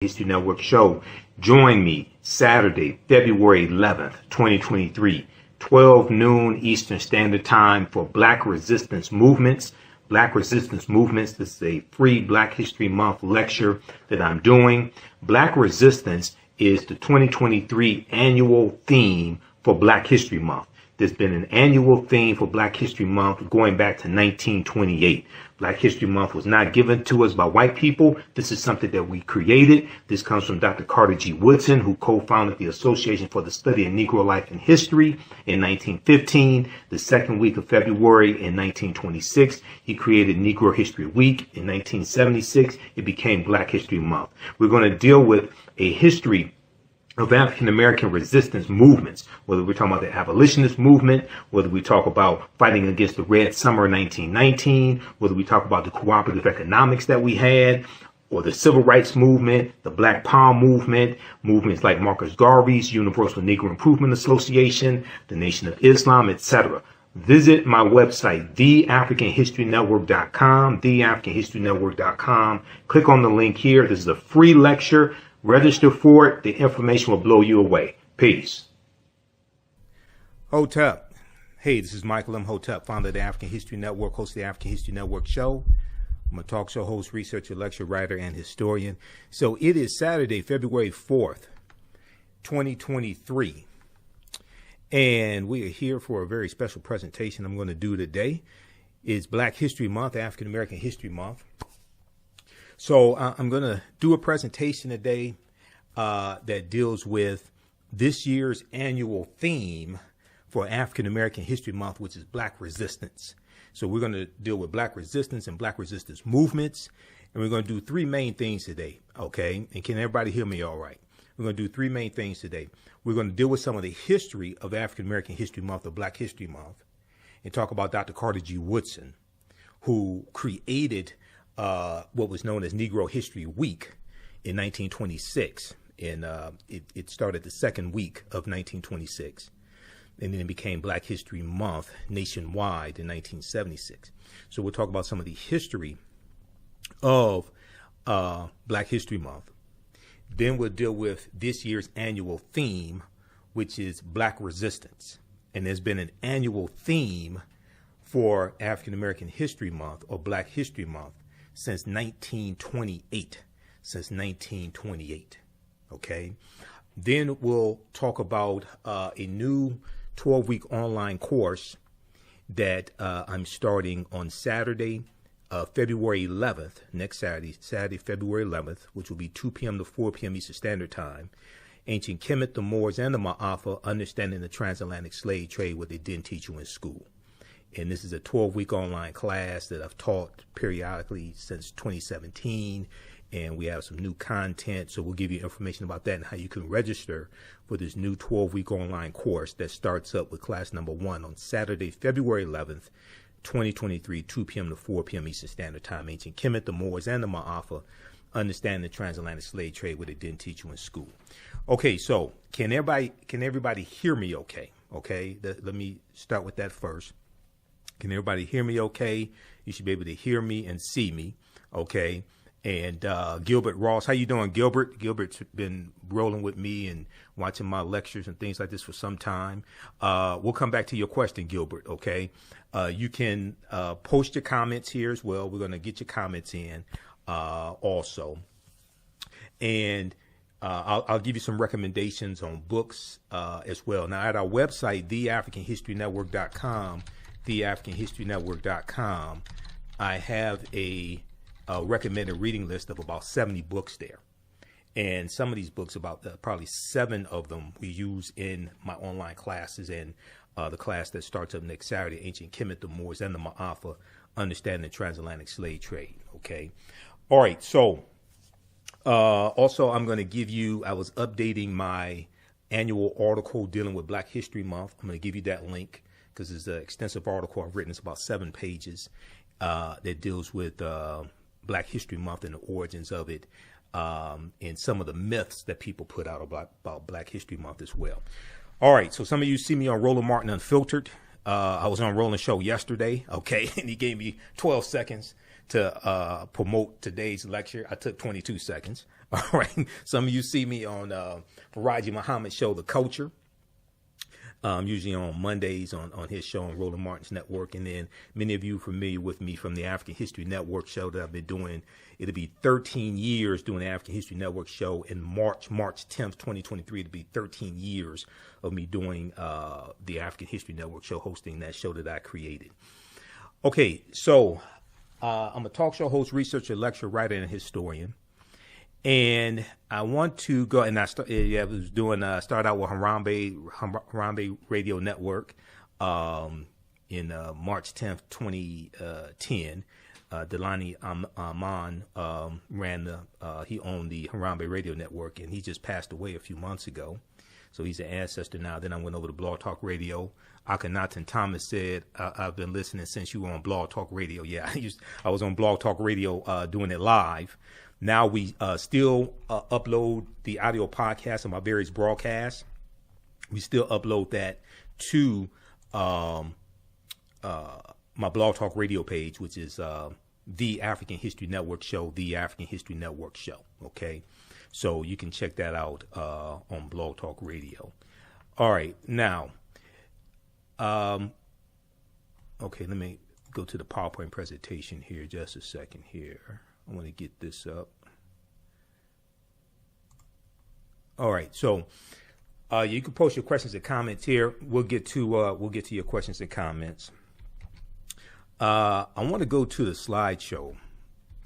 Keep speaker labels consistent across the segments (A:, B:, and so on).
A: History Network show. Join me Saturday, February 11th, 2023, 12 noon Eastern Standard Time for Black Resistance Movements. Black Resistance Movements. This is a free Black History Month lecture that I'm doing. Black Resistance is the 2023 annual theme for Black History Month. There's been an annual theme for Black History Month going back to 1928. Black History Month was not given to us by white people. This is something that we created. This comes from Dr. Carter G. Woodson, who co-founded the Association for the Study of Negro Life and History in 1915. The second week of February in 1926, he created Negro History Week. In 1976, it became Black History Month. We're going to deal with a history of African-American resistance movements, whether we're talking about the abolitionist movement, whether we talk about fighting against the Red Summer of 1919, whether we talk about the cooperative economics that we had, or the civil rights movement, the Black Power movement, movements like Marcus Garvey's Universal Negro Improvement Association, the Nation of Islam, etc. Visit my website, theafricanhistorynetwork.com, theafricanhistorynetwork.com. Click on the link here. This is a free lecture. Register for it. The information will blow you away. Peace. Hotep. Hey, this is Michael Imhotep, founder of the African History Network, host of the African History Network show. I'm a talk show host, researcher, lecturer, writer, and historian. So it is Saturday, February 4th, 2023. And we are here for a very special presentation I'm going to do today. It's Black History Month, African American History Month. So I'm going to do a presentation today that deals with this year's annual theme for African American History Month, which is Black Resistance. So we're going to deal with Black resistance and Black resistance movements. And we're going to do three main things today. OK, and can everybody hear me all right? We're going to do three main things today. We're going to deal with some of the history of African American History Month, or Black History Month, and talk about Dr. Carter G. Woodson, who created what was known as Negro History Week in 1926. And it started the second week of 1926. And then it became Black History Month nationwide in 1976. So we'll talk about some of the history of Black History Month. Then we'll deal with this year's annual theme, which is Black Resistance. And there's been an annual theme for African American History Month, or Black History Month, since 1928. Since 1928. Okay. Then we'll talk about a new 12-week online course that I'm starting on Saturday, February 11th, next Saturday, February 11th, which will be 2 p.m. to 4 p.m. Eastern Standard Time. Ancient Kemet, the Moors and The Maafa, Understanding the Transatlantic Slave Trade, what they didn't teach you in school. And this is a 12-week online class that I've taught periodically since 2017. And we have some new content. So we'll give you information about that and how you can register for this new 12-week online course that starts up with class number 1 on Saturday, February 11th, 2023, 2 p.m. to 4 p.m. Eastern Standard Time. Ancient Kemet, the Moors and The Maafa, Understand the Transatlantic Slave Trade, what they didn't teach you in school. Okay, so can everybody hear me okay? Okay, let me start with that first. Can everybody hear me okay? You should be able to hear me and see me, okay? And Gilbert Ross, how you doing, Gilbert? Gilbert's been rolling with me and watching my lectures and things like this for some time. We'll come back to your question, Gilbert, okay? You can post your comments here as well. We're going to get your comments in also. And I'll give you some recommendations on books as well. Now, at our website, theafricanhistorynetwork.com, theafricanhistorynetwork.com, I have a recommended reading list of about 70 books there. And some of these books, about probably 7 of them, we use in my online classes, and the class that starts up next Saturday, Ancient Kemet, the Moors and The Maafa, Understanding the Transatlantic Slave Trade. Okay. All right. So also, I'm going to give you, I was updating my annual article dealing with Black History Month. I'm going to give you that link because it's an extensive article I've written. It's about 7 pages that deals with Black History Month and the origins of it, and some of the myths that people put out about Black History Month as well. All right, so some of you see me on Roland Martin Unfiltered. I was on Roland's show yesterday, okay, and he gave me 12 seconds to promote today's lecture. I took 22 seconds, All right. Some of you see me on Raji Muhammad's show, The Culture. Usually on Mondays on his show on Roland Martin's network. And then many of you familiar with me from the African History Network show that I've been doing. It'll be 13 years doing the African History Network show in March 10th, 2023. It'll be 13 years of me doing the African History Network show, hosting that show that I created. Okay, so I'm a talk show host, researcher, lecturer, writer, and historian. And I want to go, and I started out with Harambe Radio Network in March 10th, 2010. Delani Aman he owned the Harambe Radio Network, and he just passed away a few months ago. So he's an ancestor now. Then I went over to Blog Talk Radio. Akhenaten Thomas said, I've been listening since you were on Blog Talk Radio. Yeah, I was on Blog Talk Radio doing it live. Now we still upload the audio podcast of my various broadcasts. We still upload that to my Blog Talk Radio page, which is The African History Network Show, The African History Network Show. Okay, so you can check that out on Blog Talk Radio. All right, now, okay, let me go to the PowerPoint presentation here just a second here. I want to get this up. All right, so you can post your questions and comments here. We'll get to your questions and comments. I want to go to the slideshow,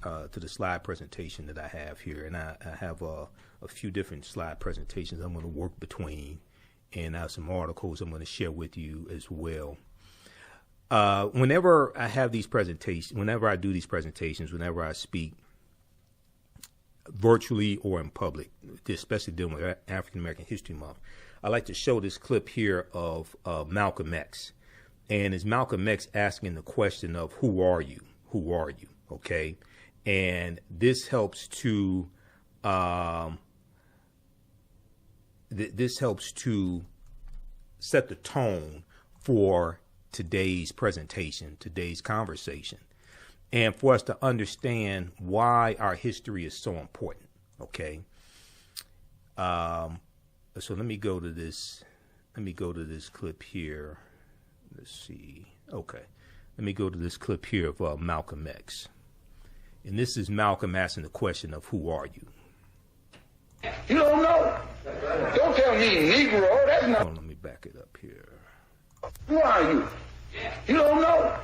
A: to the slide presentation that I have here, and I have a few different slide presentations I'm going to work between, and I have some articles I'm going to share with you as well. Whenever I have these presentations, whenever I do these presentations, whenever I speak, virtually or in public, especially dealing with African American History Month, I like to show this clip here of Malcolm X. And it's Malcolm X asking the question of who are you? Who are you? Okay. And this helps to set the tone for today's presentation, today's conversation, and for us to understand why our history is so important. Okay. So let me go to this. Let me go to this clip here. Let's see. Okay. Let me go to this clip here of Malcolm X. And this is Malcolm asking the question of who are you?
B: You don't know. Don't tell me Negro. That's not.
A: Oh, let me back it up here.
B: Who are you? You don't know.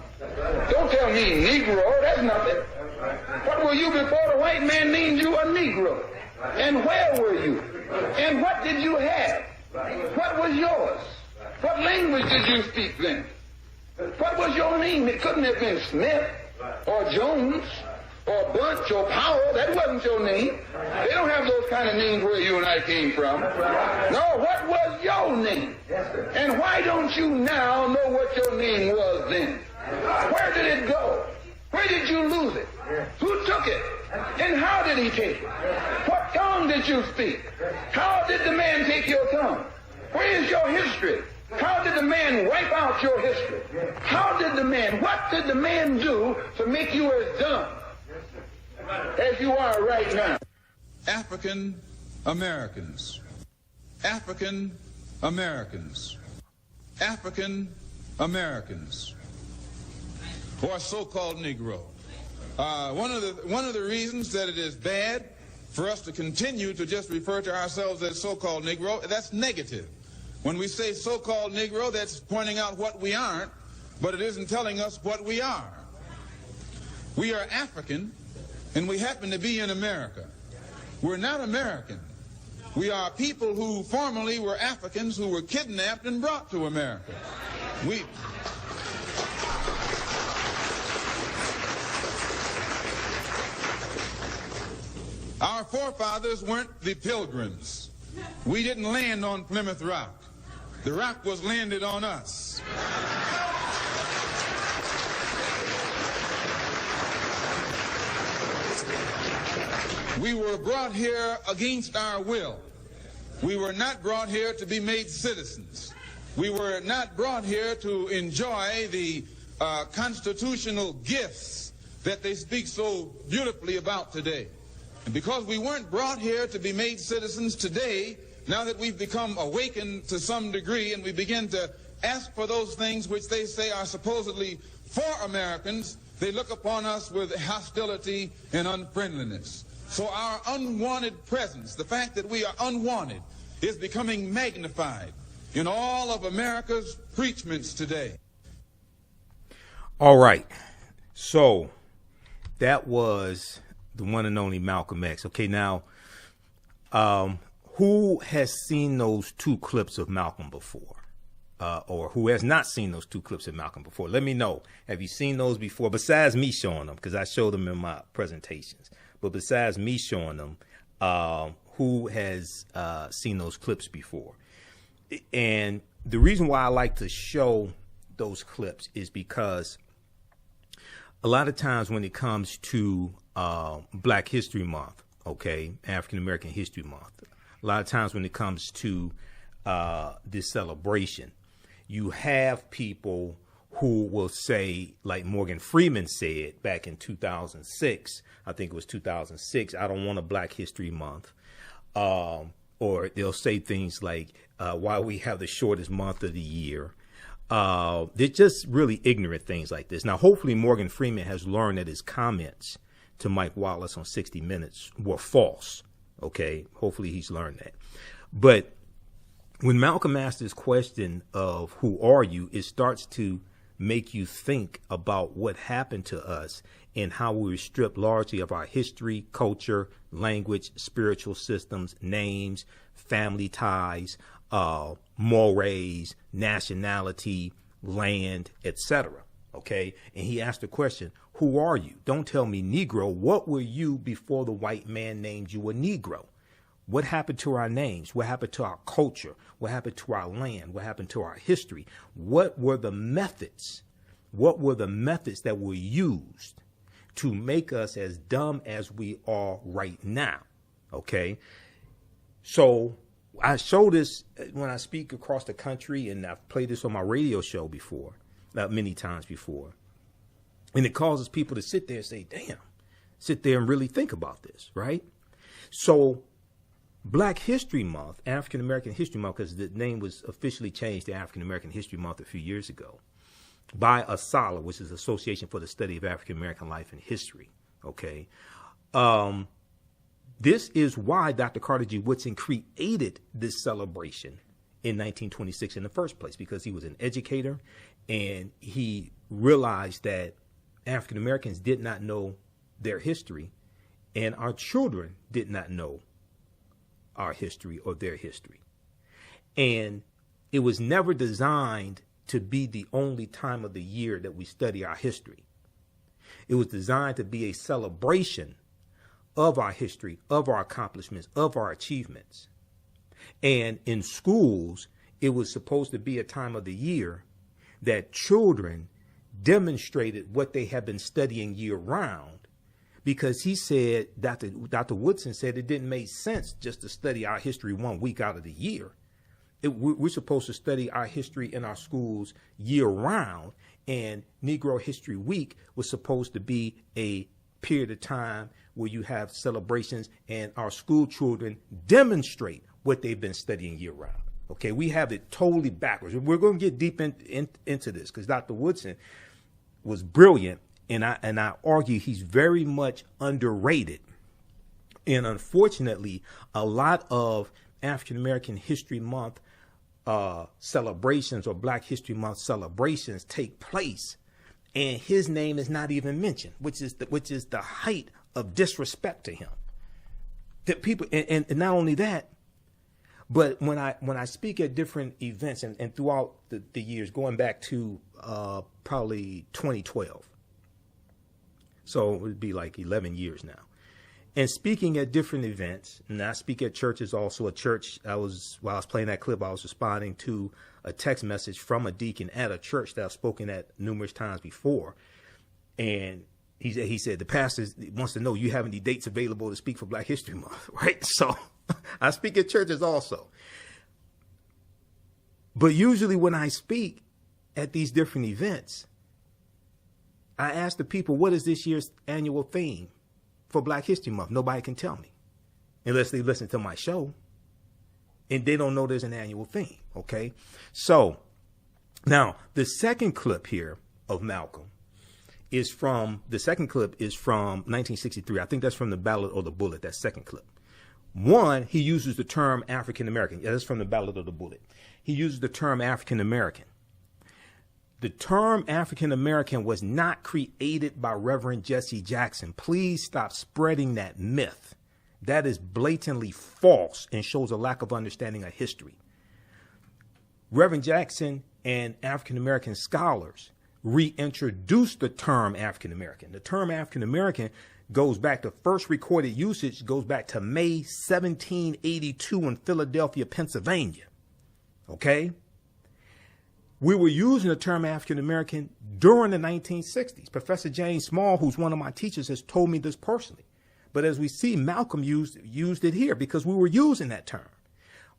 B: Don't tell me Negro. That's nothing. What were you before the white man named you a Negro? And where were you? And what did you have? What was yours? What language did you speak then? What was your name? It couldn't have been Smith or Jones or Bunch or Powell. That wasn't your name. They don't have those kind of names where you and I came from. No, what was your name? And why don't you now know what your name was then? Where did it go? Where did you lose it? Who took it? And how did he take it? What tongue did you speak? How did the man take your tongue? Where is your history? How did the man wipe out your history? What did the man do to make you as dumb as you are right now?
C: African Americans. African Americans. African Americans. Or so-called Negro. One of the reasons that it is bad for us to continue to just refer to ourselves as so-called Negro, that's negative. When we say so-called Negro, that's pointing out what we aren't, but it isn't telling us what we are. We are African, and we happen to be in America. We're not American. We are people who formerly were Africans who were kidnapped and brought to America. Our forefathers weren't the Pilgrims. We didn't land on Plymouth Rock. The rock was landed on us. We were brought here against our will. We were not brought here to be made citizens. We were not brought here to enjoy the constitutional gifts that they speak so beautifully about today. And because we weren't brought here to be made citizens today, now that we've become awakened to some degree and we begin to ask for those things which they say are supposedly for Americans, they look upon us with hostility and unfriendliness. So our unwanted presence, the fact that we are unwanted, is becoming magnified in all of America's preachments today.
A: All right. So that was the one and only Malcolm X. Okay, now, who has seen those two clips of Malcolm before? Or who has not seen those two clips of Malcolm before? Let me know. Have you seen those before? Besides me showing them, because I showed them in my presentations. But besides me showing them, who has seen those clips before? And the reason why I like to show those clips is because a lot of times when it comes to Black History Month, okay, African American History Month, a lot of times when it comes to this celebration, you have people who will say, like Morgan Freeman said back in 2006, I think it was 2006, I don't want a Black History Month. Or they'll say things like, why we have the shortest month of the year. They're just really ignorant things like this. Now, hopefully Morgan Freeman has learned that his comments to Mike Wallace on 60 Minutes were false. Okay, hopefully he's learned that. But when Malcolm asked this question of who are you, it starts to make you think about what happened to us and how we were stripped largely of our history, culture, language, spiritual systems, names, family ties, mores, nationality, land, etc. Okay. And he asked the question, who are you? Don't tell me Negro. What were you before the white man named you a Negro? What happened to our names? What happened to our culture? What happened to our land? What happened to our history? What were the methods? What were the methods that were used to make us as dumb as we are right now? Okay. So I show this when I speak across the country, and I've played this on my radio show before, many times before. And it causes people to sit there and say, damn, sit there and really think about this, right? So Black History Month, African American History Month, because the name was officially changed to African American History Month a few years ago by ASALH, which is Association for the Study of African American Life and History. Okay. This is why Dr. Carter G. Woodson created this celebration in 1926 in the first place, because he was an educator and he realized that African Americans did not know their history and our children did not know our history or their history. And it was never designed to be the only time of the year that we study our history. It was designed to be a celebration of our history, of our accomplishments, of our achievements. And in schools, it was supposed to be a time of the year that children demonstrated what they had been studying year round, because he said, Dr. Woodson said it didn't make sense just to study our history 1 week out of the year. We're supposed to study our history in our schools year round, and Negro History Week was supposed to be a period of time where you have celebrations and our school children demonstrate what they've been studying year round. Okay, we have it totally backwards. We're going to get deep into this because Dr. Woodson was brilliant, and I argue he's very much underrated. And unfortunately, a lot of African American History Month celebrations or Black History Month celebrations take place, and his name is not even mentioned, which is the height of disrespect to him. That people, and not only that, but when I speak at different events and throughout the years, going back to probably 2012, so it would be like 11 years now. And speaking at different events, and I speak at churches also. A church, while I was playing that clip, I was responding to a text message from a deacon at a church that I've spoken at numerous times before. And he said, the pastor wants to know, you have any dates available to speak for Black History Month, right? So I speak at churches also. But usually when I speak at these different events, I ask the people, what is this year's annual theme? for Black History Month? Nobody can tell me unless they listen to my show and they don't know there's an annual theme. Okay. So now the second clip here of Malcolm is from 1963. I think that's from the Ballad of the Bullet, that second clip. One, he uses the term African American. Yeah, that's from the Ballad of the Bullet. He uses the term African American. The term African American was not created by Reverend Jesse Jackson. Please stop spreading that myth. That is blatantly false and shows a lack of understanding of history. Reverend Jackson and African American scholars reintroduced the term African American. The term African American goes back to first recorded usage, goes back to May 1782 in Philadelphia, Pennsylvania. Okay? We were using the term African American during the 1960s. Professor James Small, who's one of my teachers, has told me this personally. But as we see, Malcolm used it here because we were using that term.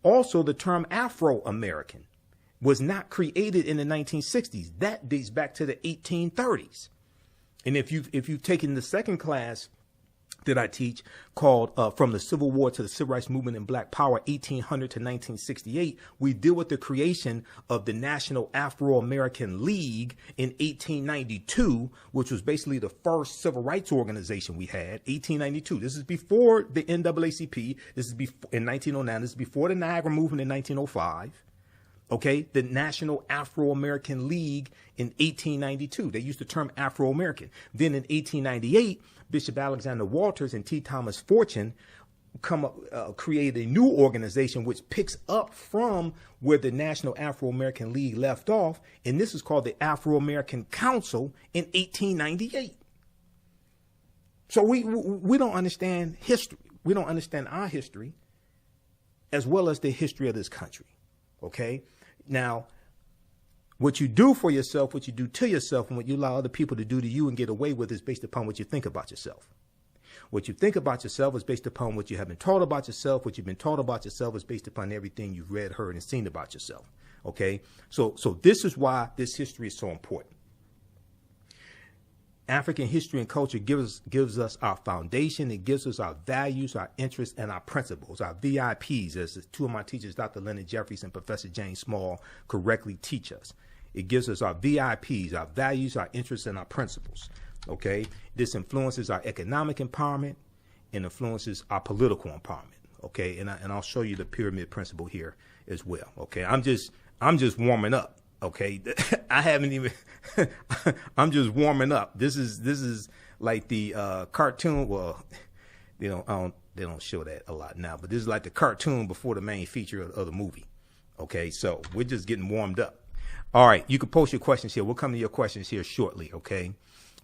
A: Also, the term Afro-American was not created in the 1960s. That dates back to the 1830s. And if you've taken the second class that I teach called From the Civil War to the Civil Rights Movement and Black Power, 1800 to 1968, we deal with the creation of the National Afro-American League in 1892, which was basically the first civil rights organization we had, 1892. This is before the NAACP. This is in 1909. This is before the Niagara Movement in 1905. Okay, the National Afro-American League in 1892. They used the term Afro-American. Then in 1898, Bishop Alexander Walters and T. Thomas Fortune created a new organization which picks up from where the National Afro-American League left off, and this is called the Afro-American Council in 1898. So we don't understand history. We don't understand our history as well as the history of this country. Okay? Now, what you do for yourself, what you do to yourself, and what you allow other people to do to you and get away with is based upon what you think about yourself. What you think about yourself is based upon what you have been taught about yourself. What you've been taught about yourself is based upon everything you've read, heard, and seen about yourself. Okay? So this is why this history is so important. African history and culture gives us our foundation. It gives us our values, our interests, and our principles, our VIPs, as the two of my teachers, Dr. Leonard Jeffries and Professor James Small, correctly teach us. It gives us our VIPs, our values, our interests, and our principles. Okay? This influences our economic empowerment and influences our political empowerment. Okay? And I'll show you the pyramid principle here as well. Okay? I'm just warming up. Okay, I haven't even. I'm just warming up. This is like the cartoon. Well, they don't show that a lot now, but this is like the cartoon before the main feature of the movie. Okay, so we're just getting warmed up. All right, you can post your questions here. We'll come to your questions here shortly. Okay,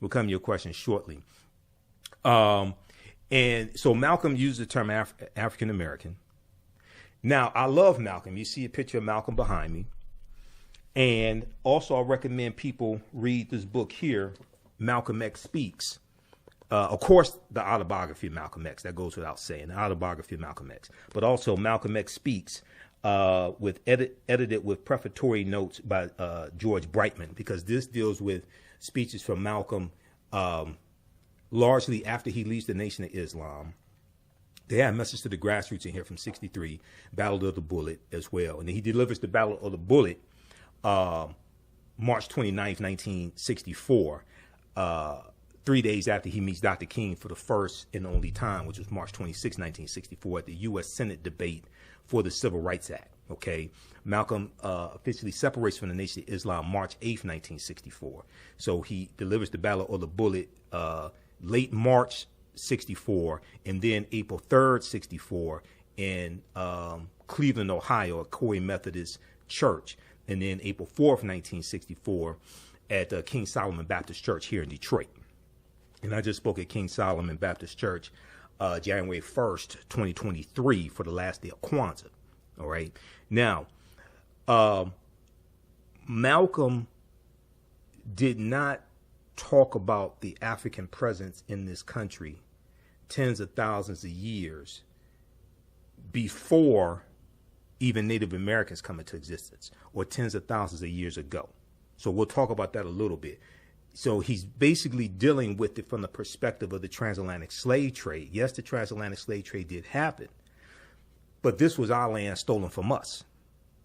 A: we'll come to your questions shortly. And so Malcolm used the term African American. Now I love Malcolm. You see a picture of Malcolm behind me. And also, I recommend people read this book here, Malcolm X Speaks. Of course, the autobiography of Malcolm X. That goes without saying, the autobiography of Malcolm X. But also Malcolm X Speaks, edited with prefatory notes by George Brightman, because this deals with speeches from Malcolm largely after he leaves the Nation of Islam. They have Message to the Grassroots in here from 63, Battle of the Bullet as well. And then he delivers the Battle of the Bullet March 29th, 1964, 3 days after he meets Dr. King for the first and only time, which was March 26, 1964, at the U.S. Senate debate for the Civil Rights Act. Okay, Malcolm officially separates from the Nation of Islam March 8th, 1964. So he delivers the Battle of the Bullet late March 64, and then April 3rd, 64, in Cleveland, Ohio, at Corey Methodist Church. And then April 4th, 1964, at King Solomon Baptist Church here in Detroit. And I just spoke at King Solomon Baptist Church January 1st, 2023, for the last day of Kwanzaa. All right. Now, Malcolm did not talk about the African presence in this country tens of thousands of years before even Native Americans come into existence, or tens of thousands of years ago. So we'll talk about that a little bit. So he's basically dealing with it from the perspective of the transatlantic slave trade. Yes, the transatlantic slave trade did happen, but this was our land stolen from us.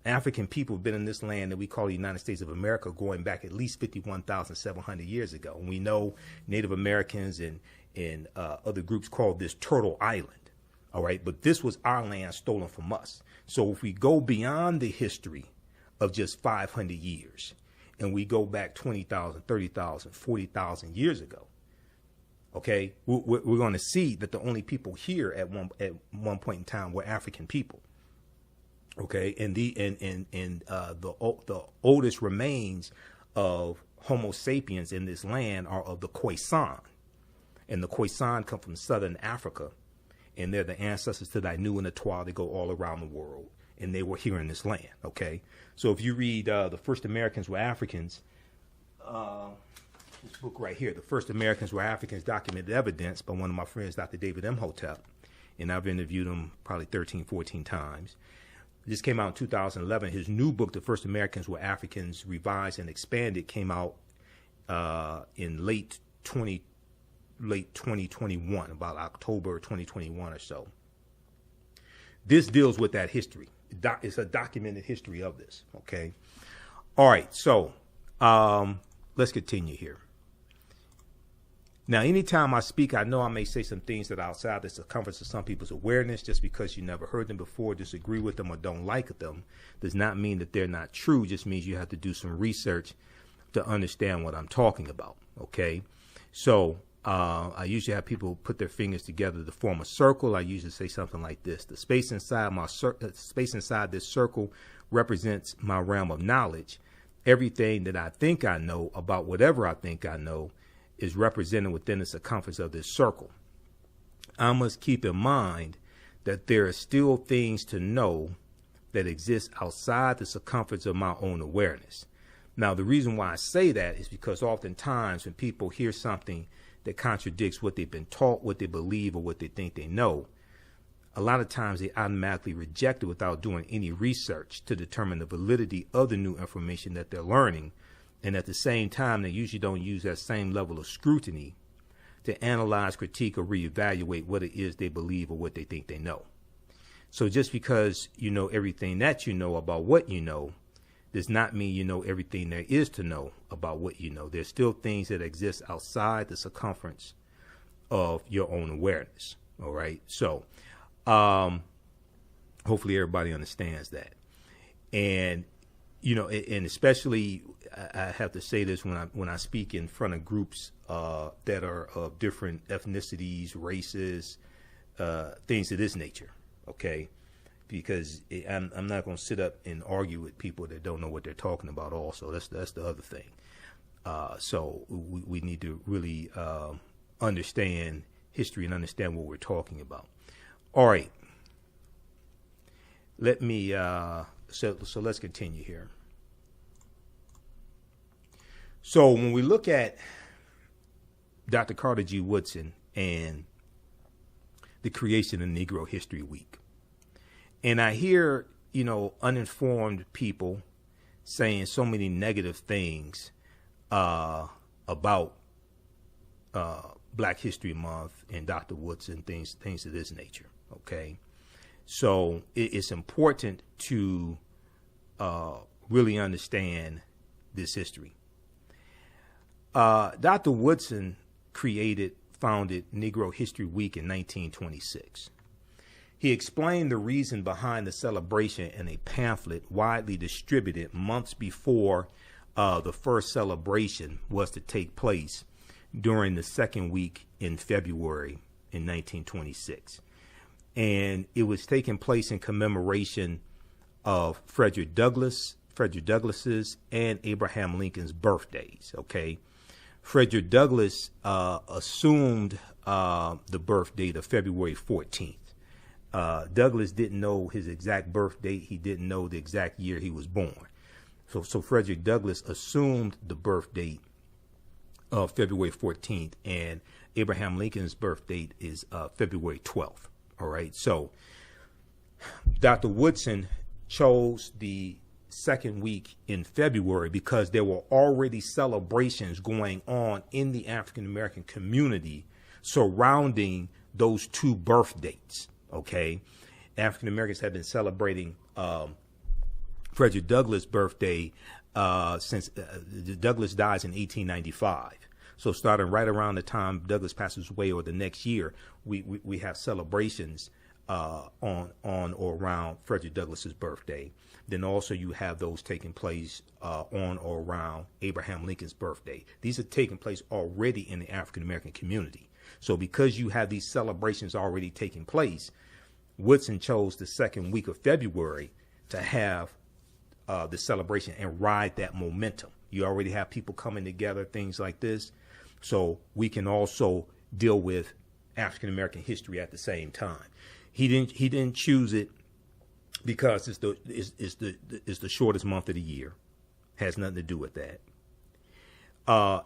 A: African people have been in this land that we call the United States of America going back at least 51,700 years ago. And we know Native Americans and other groups called this Turtle Island. All right. But this was our land stolen from us. So if we go beyond the history of just 500 years and we go back 20,000, 30,000, 40,000 years ago, okay, we're going to see that the only people here at one point in time were African people. Okay, and the oldest remains of Homo sapiens in this land are of the Khoisan, and the Khoisan come from southern Africa, and they're the ancestors to the Ainu and the Twa. They go all around the world, and they were here in this land. Okay, so if you read the First Americans Were Africans, this book right here, The First Americans Were Africans: Documented Evidence, by one of my friends, Dr. David Imhotep, and I've interviewed him probably 13, 14 times. This came out in 2011. His new book, The First Americans Were Africans, Revised and Expanded, came out in late 2021, about October 2021 or so. This deals with that history. It's a documented history of this, okay? All right, so let's continue here. Now, anytime I speak, I know I may say some things that are outside the circumference of some people's awareness. Just because you never heard them before, disagree with them, or don't like them does not mean that they're not true. It just means you have to do some research to understand what I'm talking about, okay? So I usually have people put their fingers together to form a circle. I usually say something like this: the space inside this circle represents my realm of knowledge. Everything that I think I know about whatever I think I know is represented within the circumference of this circle. I must keep in mind that there are still things to know that exist outside the circumference of my own awareness. Now, the reason why I say that is because oftentimes when people hear something that contradicts what they've been taught, what they believe, or what they think they know, a lot of times they automatically reject it without doing any research to determine the validity of the new information that they're learning. And at the same time, they usually don't use that same level of scrutiny to analyze, critique, or reevaluate what it is they believe or what they think they know. So just because you know everything that you know about what you know does not mean you know everything there is to know about what you know. There's still things that exist outside the circumference of your own awareness. All right. So hopefully everybody understands that. And you know, and especially I have to say this when I speak in front of groups that are of different ethnicities, races, things of this nature. Okay, because I'm not going to sit up and argue with people that don't know what they're talking about. Also, that's the other thing. So we need to really understand history and understand what we're talking about. All right. Let me. So let's continue here. So when we look at Dr. Carter G. Woodson and the creation of Negro History Week, and I hear, you know, uninformed people saying so many negative things about Black History Month and Dr. Woodson, things of this nature. Okay. So it's important to really understand this history. Dr. Woodson founded Negro History Week in 1926. He explained the reason behind the celebration in a pamphlet widely distributed months before the first celebration was to take place during the second week in February in 1926. And it was taking place in commemoration of Frederick Douglass's and Abraham Lincoln's birthdays. Okay, Frederick Douglass assumed the birth date of February 14th. Douglass didn't know his exact birth date. He didn't know the exact year he was born. So Frederick Douglass assumed the birth date of February 14th, and Abraham Lincoln's birth date is February 12th. All right, so Dr. Woodson chose the second week in February because there were already celebrations going on in the African American community surrounding those two birth dates. Okay, African Americans have been celebrating Frederick Douglass' birthday since Douglass dies in 1895. So starting right around the time Douglass passes away or the next year, we have celebrations on or around Frederick Douglass's birthday. Then also you have those taking place on or around Abraham Lincoln's birthday. These are taking place already in the African American community. So because you have these celebrations already taking place, Woodson chose the second week of February to have the celebration and ride that momentum. You already have people coming together, things like this. So we can also deal with African American history at the same time. He didn't choose it because it's the shortest month of the year. Has nothing to do with that.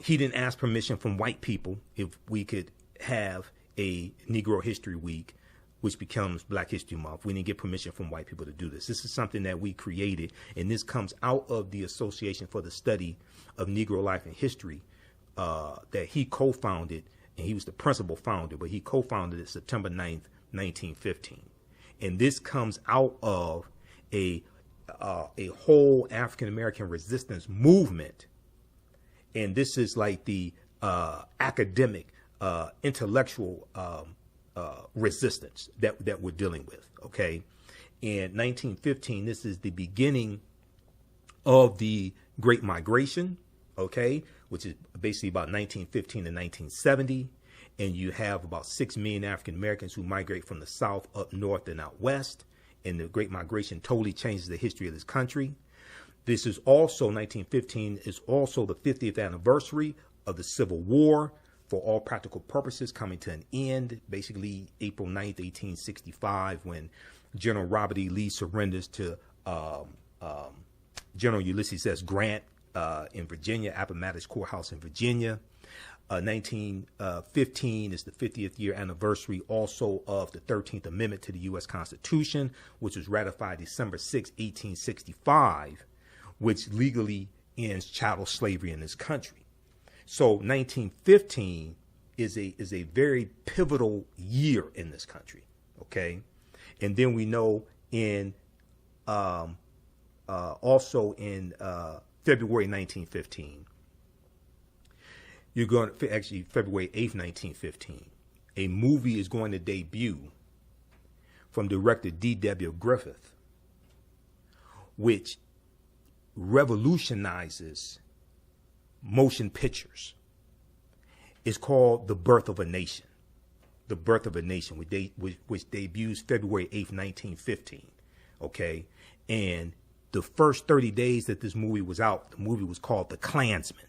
A: He didn't ask permission from white people if we could have a Negro History Week, which becomes Black History Month. We didn't get permission from white people to do this. This is something that we created, and this comes out of the Association for the Study of Negro Life and History that he co-founded, and he was the principal founder, but he co-founded it September 9th, 1915. And this comes out of a whole African American resistance movement. And this is like the academic, intellectual resistance that we're dealing with. Okay. In 1915, this is the beginning of the Great Migration. Okay. Which is basically about 1915 to 1970. And you have about 6 million African Americans who migrate from the South up north and out west. And the Great Migration totally changes the history of this country. This is also, 1915 is also the 50th anniversary of the Civil War, for all practical purposes coming to an end, basically April 9th, 1865, when General Robert E. Lee surrenders to General Ulysses S. Grant in Virginia, Appomattox Courthouse in Virginia. 1915 is the 50th year anniversary also of the 13th Amendment to the U.S. Constitution, which was ratified December 6, 1865, which legally ends chattel slavery in this country. So 1915 is a very pivotal year in this country. Okay. And then we know in also in February 1915, you're going to actually February 8th, 1915, a movie is going to debut from director D.W. Griffith, which revolutionizes motion pictures. It's called The Birth of a Nation. The Birth of a Nation, which debuts February 8th, 1915. Okay. And the first 30 days that this movie was out, the movie was called The Klansman.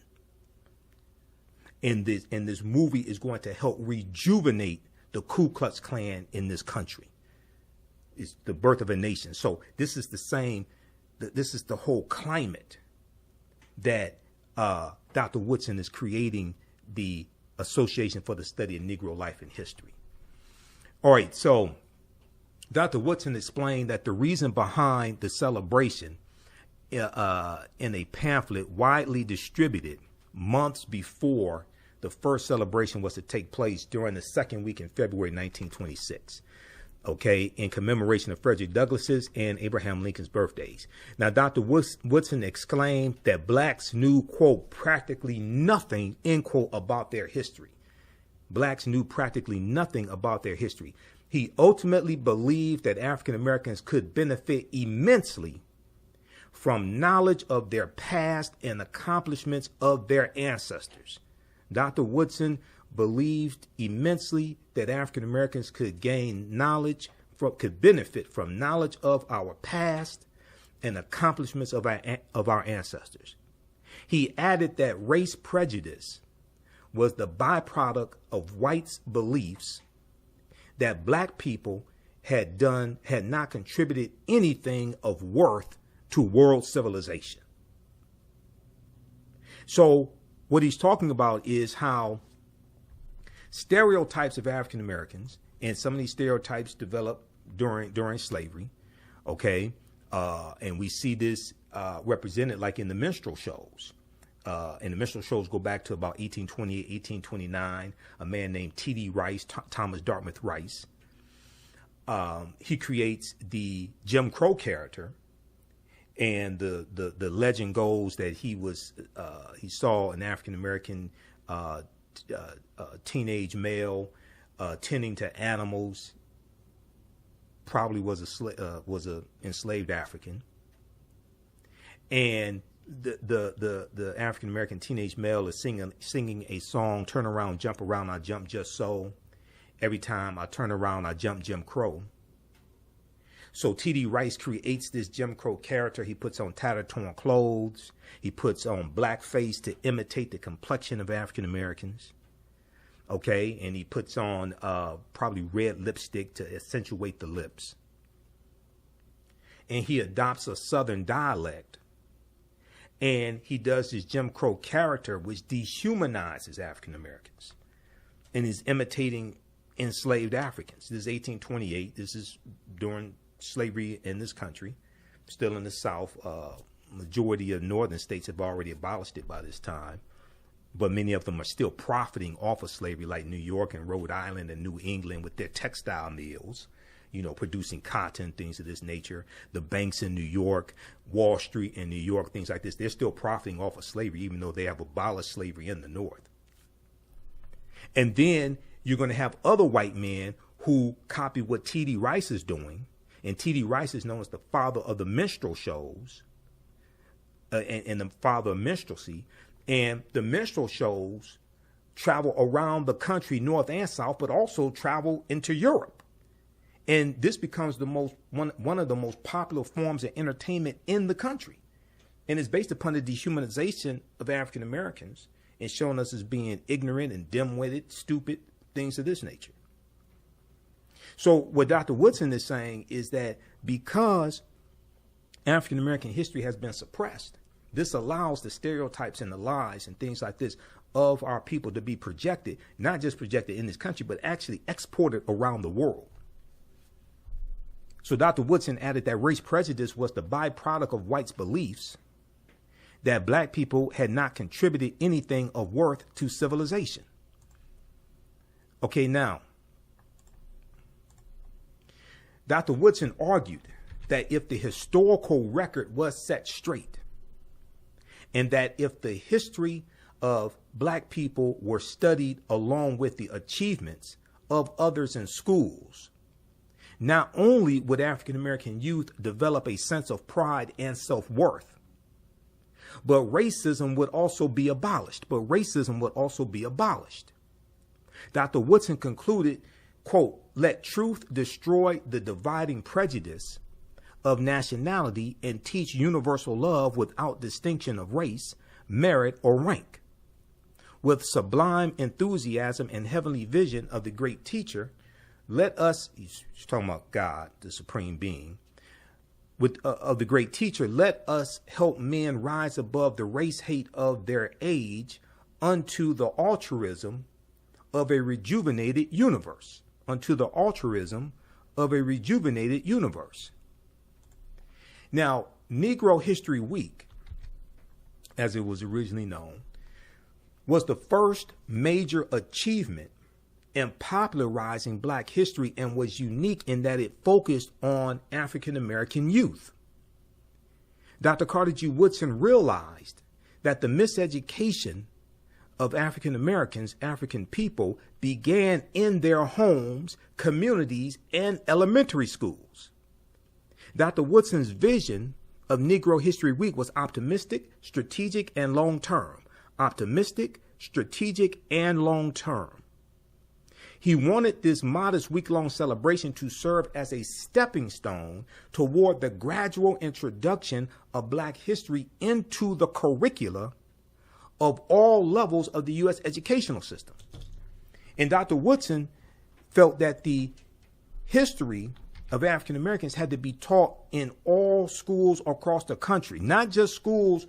A: And this movie is going to help rejuvenate the Ku Klux Klan in this country. It's The Birth of a Nation. So this is this is the whole climate that Dr. Woodson is creating the Association for the Study of Negro Life and History. All right, so Dr. Woodson explained that the reason behind the celebration in a pamphlet widely distributed months before the first celebration was to take place during the second week in February 1926. Okay, in commemoration of Frederick Douglass's and Abraham Lincoln's birthdays. Now, Dr. Woodson exclaimed that blacks knew, quote, practically nothing, end quote, about their history. Blacks knew practically nothing about their history. He ultimately believed that African Americans could benefit immensely from knowledge of their past and accomplishments of their ancestors. Dr. Woodson believed immensely that African Americans could gain knowledge, could benefit from knowledge of our past and accomplishments of our ancestors. He added that race prejudice was the byproduct of whites' beliefs that black people had not contributed anything of worth to world civilization. So what he's talking about is how stereotypes of African Americans, and some of these stereotypes developed during slavery, okay, And we see this represented like in the minstrel shows. And the minstrel shows go back to about 1828, 1829. A man named T.D. Rice, Thomas Dartmouth Rice. He creates the Jim Crow character. And the legend goes that he saw an African-American teenage male tending to animals, probably was a enslaved African. And the African American teenage male is singing a song, "Turn around, jump around, I jump just so. Every time I turn around, I jump Jim Crow." So T.D. Rice creates this Jim Crow character. He puts on tattered, torn clothes. He puts on blackface to imitate the complexion of African Americans. Okay, and he puts on probably red lipstick to accentuate the lips. And he adopts a Southern dialect. And he does this Jim Crow character, which dehumanizes African Americans and is imitating enslaved Africans. This is 1828. This is during slavery in this country, still in the South. Majority of northern states have already abolished it by this time, but many of them are still profiting off of slavery, like New York and Rhode Island and New England with their textile mills, producing cotton, things of this nature. The banks in New York, Wall Street in New York, things like this, they're still profiting off of slavery, even though they have abolished slavery in the North. And then you're going to have other white men who copy what T.D. Rice is doing. And T.D. Rice is known as the father of the minstrel shows and the father of minstrelsy. And the minstrel shows travel around the country, north and south, but also travel into Europe. And this becomes one of the most popular forms of entertainment in the country. And it's based upon the dehumanization of African Americans and showing us as being ignorant and dim-witted, stupid, things of this nature. So what Dr. Woodson is saying is that because African American history has been suppressed, this allows the stereotypes and the lies and things like this of our people to be projected, not just projected in this country, but actually exported around the world. So Dr. Woodson added that race prejudice was the byproduct of whites' beliefs that black people had not contributed anything of worth to civilization. Okay, now, Dr. Woodson argued that if the historical record was set straight, and that if the history of black people were studied along with the achievements of others in schools, not only would African American youth develop a sense of pride and self-worth, but racism would also be abolished. Dr. Woodson concluded, quote, "Let truth destroy the dividing prejudice of nationality and teach universal love without distinction of race, merit, or rank. With sublime enthusiasm and heavenly vision of the great teacher, let us," he's talking about God, the supreme being, of the great teacher, "let us help men rise above the race hate of their age unto the altruism of a rejuvenated universe." Now, Negro History Week, as it was originally known, was the first major achievement in popularizing black history and was unique in that it focused on African American youth. Dr. Carter G. Woodson realized that the miseducation of African Americans, African people, began in their homes, communities, and elementary schools. Dr. Woodson's vision of Negro History Week was optimistic, strategic, and long-term. He wanted this modest week-long celebration to serve as a stepping stone toward the gradual introduction of black history into the curricula of all levels of the U.S. educational system. And Dr. Woodson felt that the history of African Americans had to be taught in all schools across the country, not just schools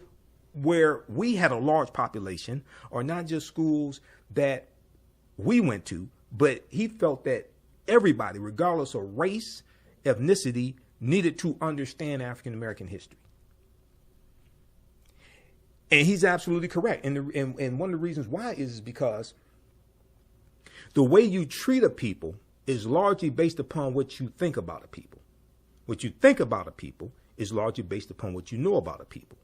A: where we had a large population or not just schools that we went to, but he felt that everybody, regardless of race, ethnicity, needed to understand African American history. And he's absolutely correct. And one of the reasons why is because the way you treat a people is largely based upon what you think about a people. What you think about a people is largely based upon what you know about a people.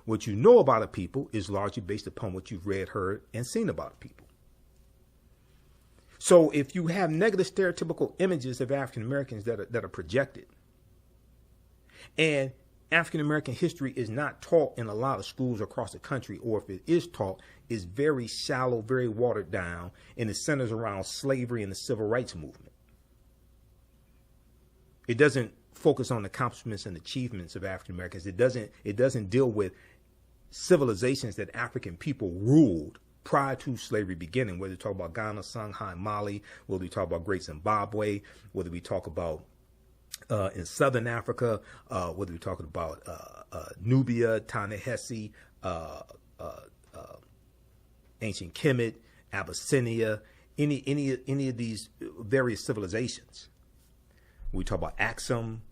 A: What you know about a people is largely based upon what you've read, heard, and seen about a people. So if you have negative stereotypical images of African Americans that are projected, and African American history is not taught in a lot of schools across the country, or if it is taught, is very shallow, very watered down, and it centers around slavery and the civil rights movement. It doesn't focus on the accomplishments and achievements of African Americans. It doesn't deal with civilizations that African people ruled prior to slavery beginning, whether we talk about Ghana, Songhai, Mali, whether we talk about Great Zimbabwe, whether we talk about in Southern Africa, whether we're talking about Nubia, Ta-Nehisi, Ancient Kemet, Abyssinia, any of these various civilizations. We talk about Axum,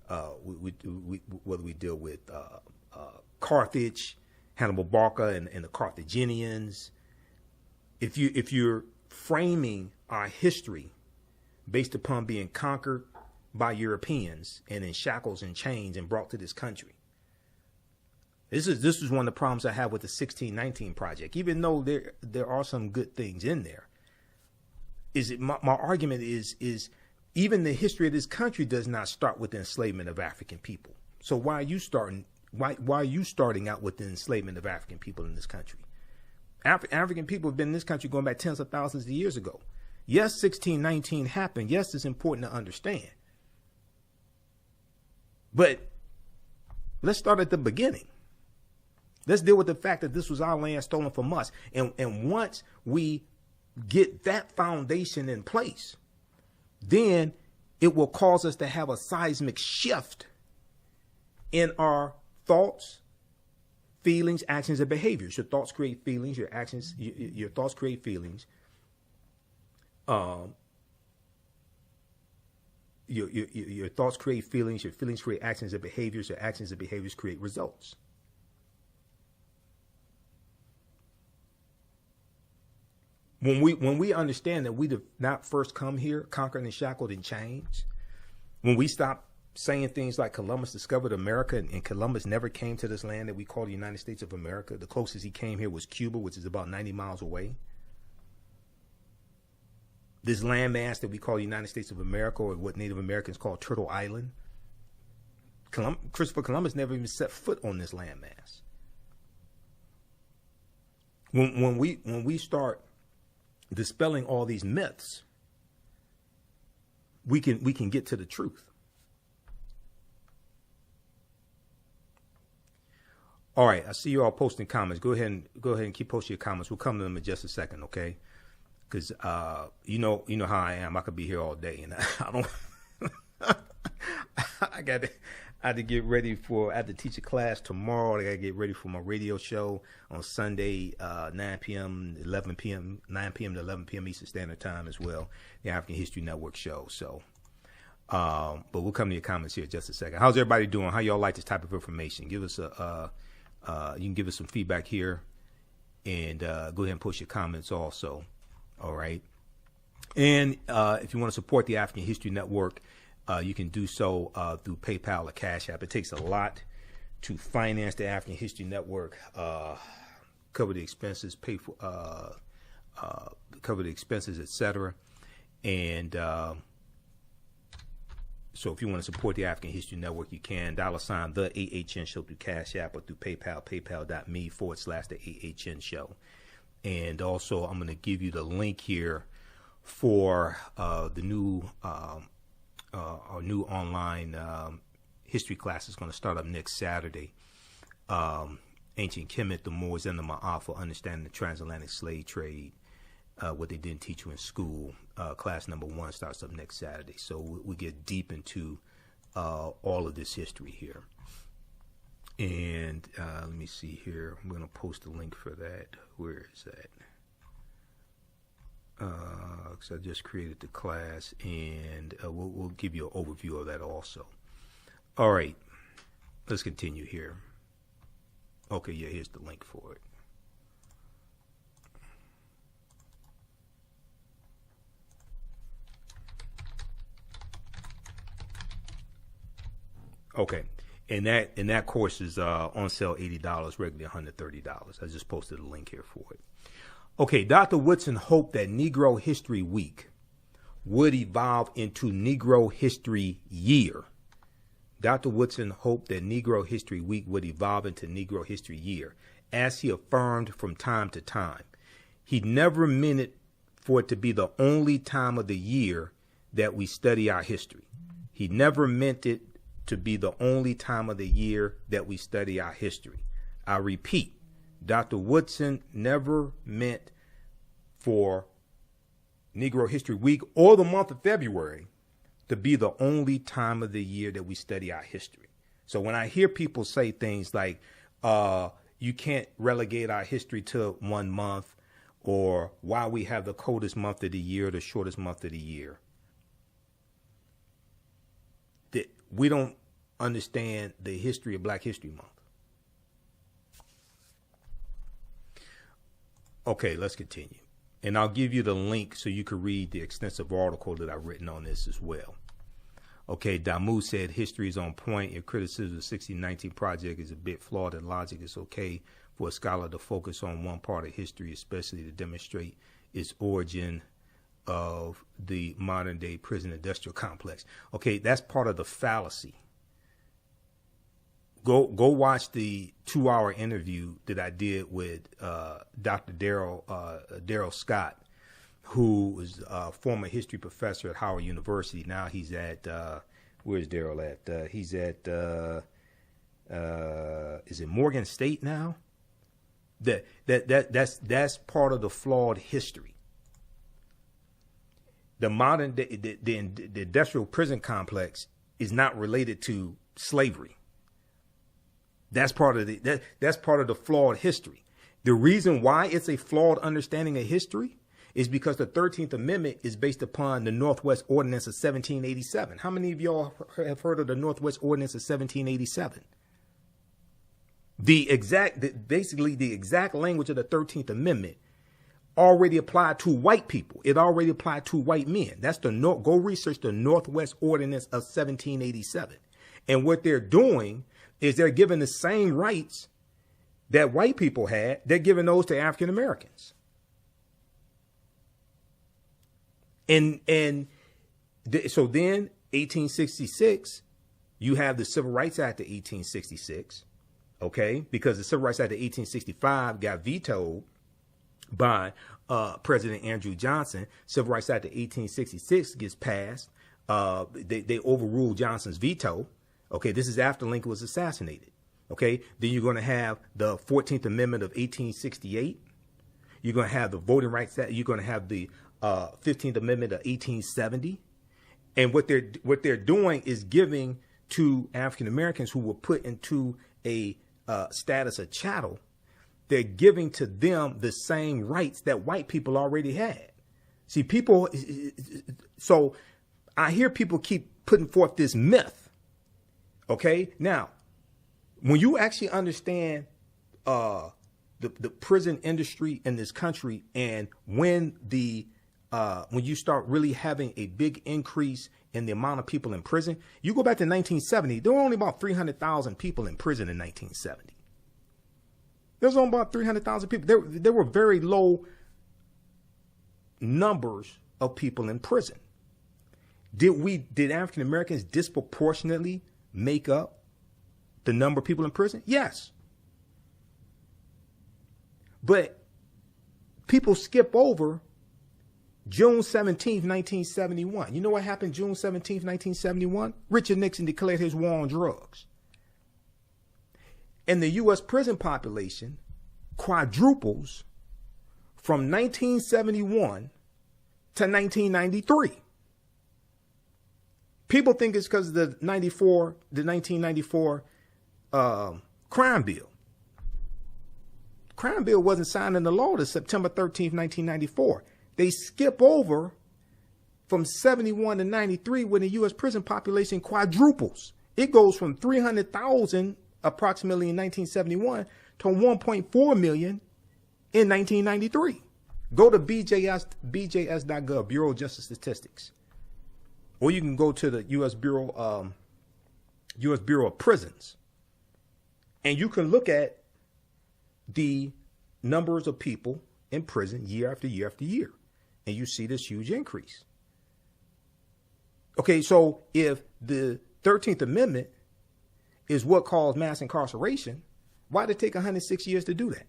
A: whether we deal with Carthage, Hannibal Barca, and the Carthaginians. If you're framing our history based upon being conquered by Europeans and in shackles and chains and brought to this country. This is one of the problems I have with the 1619 project. Even though there are some good things in there, my argument is even the history of this country does not start with the enslavement of African people. So why are you starting out with the enslavement of African people in this country? African people have been in this country going back tens of thousands of years ago. Yes, 1619 happened. Yes, it's important to understand. But let's start at the beginning. Let's deal with the fact that this was our land stolen from us. And once we get that foundation in place, then it will cause us to have a seismic shift in our thoughts, feelings, actions, and behaviors. Your thoughts create feelings, your actions, your thoughts create feelings. Your thoughts create feelings, your feelings create actions and behaviors, your actions and behaviors create results. When we understand that we did not first come here conquered and shackled and chained, when we stop saying things like Columbus discovered America and Columbus never came to this land that we call the United States of America, the closest he came here was Cuba, which is about 90 miles away. This landmass that we call the United States of America, or what Native Americans call Turtle Island, Christopher Columbus never even set foot on this landmass. When we start dispelling all these myths, we can get to the truth. All right, I see you all posting comments. Go ahead and keep posting your comments. We'll come to them in just a second, okay? Because you know how I am. I could be here all day, and I don't. I had to get ready for. I had to teach a class tomorrow. I got to get ready for my radio show on Sunday, 9 p.m., 11 p.m., 9 p.m. to 11 p.m. Eastern Standard Time as well. The African History Network show. So, but we'll come to your comments here in just a second. How's everybody doing? How y'all like this type of information? Give us you can give us some feedback here, and go ahead and post your comments also. All right. And if you want to support the African History Network, you can do so through PayPal or Cash App. It takes a lot to finance the African History Network, cover the expenses, pay for, cover the expenses, etc. And so if you want to support the African History Network, you can $ the AHN show through Cash App or through PayPal, paypal.me/the AHN show. And also, I'm going to give you the link here for the new our new online history class is going to start up next Saturday. Ancient Kemet, the Moors and The Maafa, Understanding the Transatlantic Slave Trade, what they didn't teach you in school. Class number 1 starts up next Saturday. So we get deep into all of this history here. And let me see here. I'm going to post a link for that. Where is that? Because I just created the class, and we'll give you an overview of that also. All right. Let's continue here. Okay, yeah, here's the link for it. Okay, and that course is on sale $80, regularly $130. I just posted a link here for it. Okay, Dr. Woodson hoped that Negro History Week would evolve into Negro History Year. Dr. Woodson hoped that Negro History Week would evolve into Negro History Year, as he affirmed from time to time. He never meant it for it to be the only time of the year that we study our history. He never meant it to be the only time of the year that we study our history. I repeat, Dr. Woodson never meant for Negro History Week or the month of February to be the only time of the year that we study our history. So when I hear people say things like, you can't relegate our history to 1 month, or why we have the coldest month of the year, the shortest month of the year, that we don't understand the history of Black History Month. Okay, let's continue. And I'll give you the link so you can read the extensive article that I've written on this as well. Okay, Damu said history is on point. Your criticism of the 1619 project is a bit flawed in logic. It's okay for a scholar to focus on one part of history, especially to demonstrate its origin of the modern day prison industrial complex. Okay, that's part of the fallacy. Go watch the 2-hour interview that I did with Dr. Daryl Scott, who was a former history professor at Howard University. Now he's at where's Daryl at? He's at is it Morgan State now? That's part of the flawed history. The modern the industrial prison complex is not related to slavery. That's part of the flawed history. The reason why it's a flawed understanding of history is because the 13th Amendment is based upon the Northwest Ordinance of 1787. How many of y'all have heard of the Northwest Ordinance of 1787? Basically the exact language of the 13th Amendment already applied to white people. It already applied to white men. That's go research the Northwest Ordinance of 1787. And what they're doing is they're giving the same rights that white people had. They're giving those to African Americans. So then 1866, you have the Civil Rights Act of 1866, okay? Because the Civil Rights Act of 1865 got vetoed by President Andrew Johnson. Civil Rights Act of 1866 gets passed. They overruled Johnson's veto. Okay, this is after Lincoln was assassinated. Okay, then you're going to have the 14th Amendment of 1868. You're going to have the Voting Rights Act. You're going to have the 15th Amendment of 1870. And what they're doing is giving to African Americans who were put into a status of chattel. They're giving to them the same rights that white people already had. See, people. So I hear people keep putting forth this myth. Okay, now, when you actually understand the prison industry in this country, and when you start really having a big increase in the amount of people in prison, you go back to 1970, there were only about 300,000 people in prison in 1970. There was only about 300,000 people. There were very low numbers of people in prison. Did African Americans disproportionately make up the number of people in prison? Yes. But people skip over June 17th, 1971. You know what happened June 17th, 1971? Richard Nixon declared his war on drugs. And the U.S. prison population quadruples from 1971 to 1993. People think it's because of the 1994 crime bill. Crime bill wasn't signed into law until September 13th, 1994. They skip over from 71 to 93 when the U.S. prison population quadruples. It goes from 300,000 approximately in 1971 to 1.4 million in 1993. Go to BJS.gov, Bureau of Justice Statistics. Or you can go to the U.S. Bureau of Prisons. And you can look at the numbers of people in prison year after year after year. And you see this huge increase. Okay, so if the 13th Amendment is what caused mass incarceration, why did it take 106 years to do that?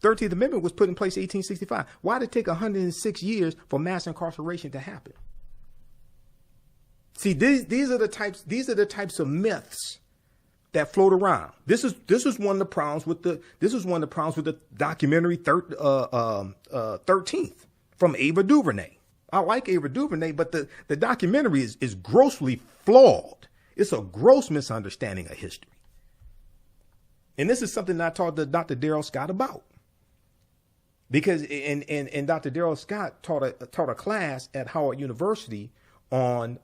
A: 13th Amendment was put in place in 1865. Why did it take 106 years for mass incarceration to happen? See, these are the types of myths that float around. This is one of the problems with the documentary 13th from Ava DuVernay. I like Ava DuVernay, but the documentary is grossly flawed. It's a gross misunderstanding of history. And this is something I talked to Dr. Darrell Scott about. Because and Dr. Darrell Scott taught a class at Howard University on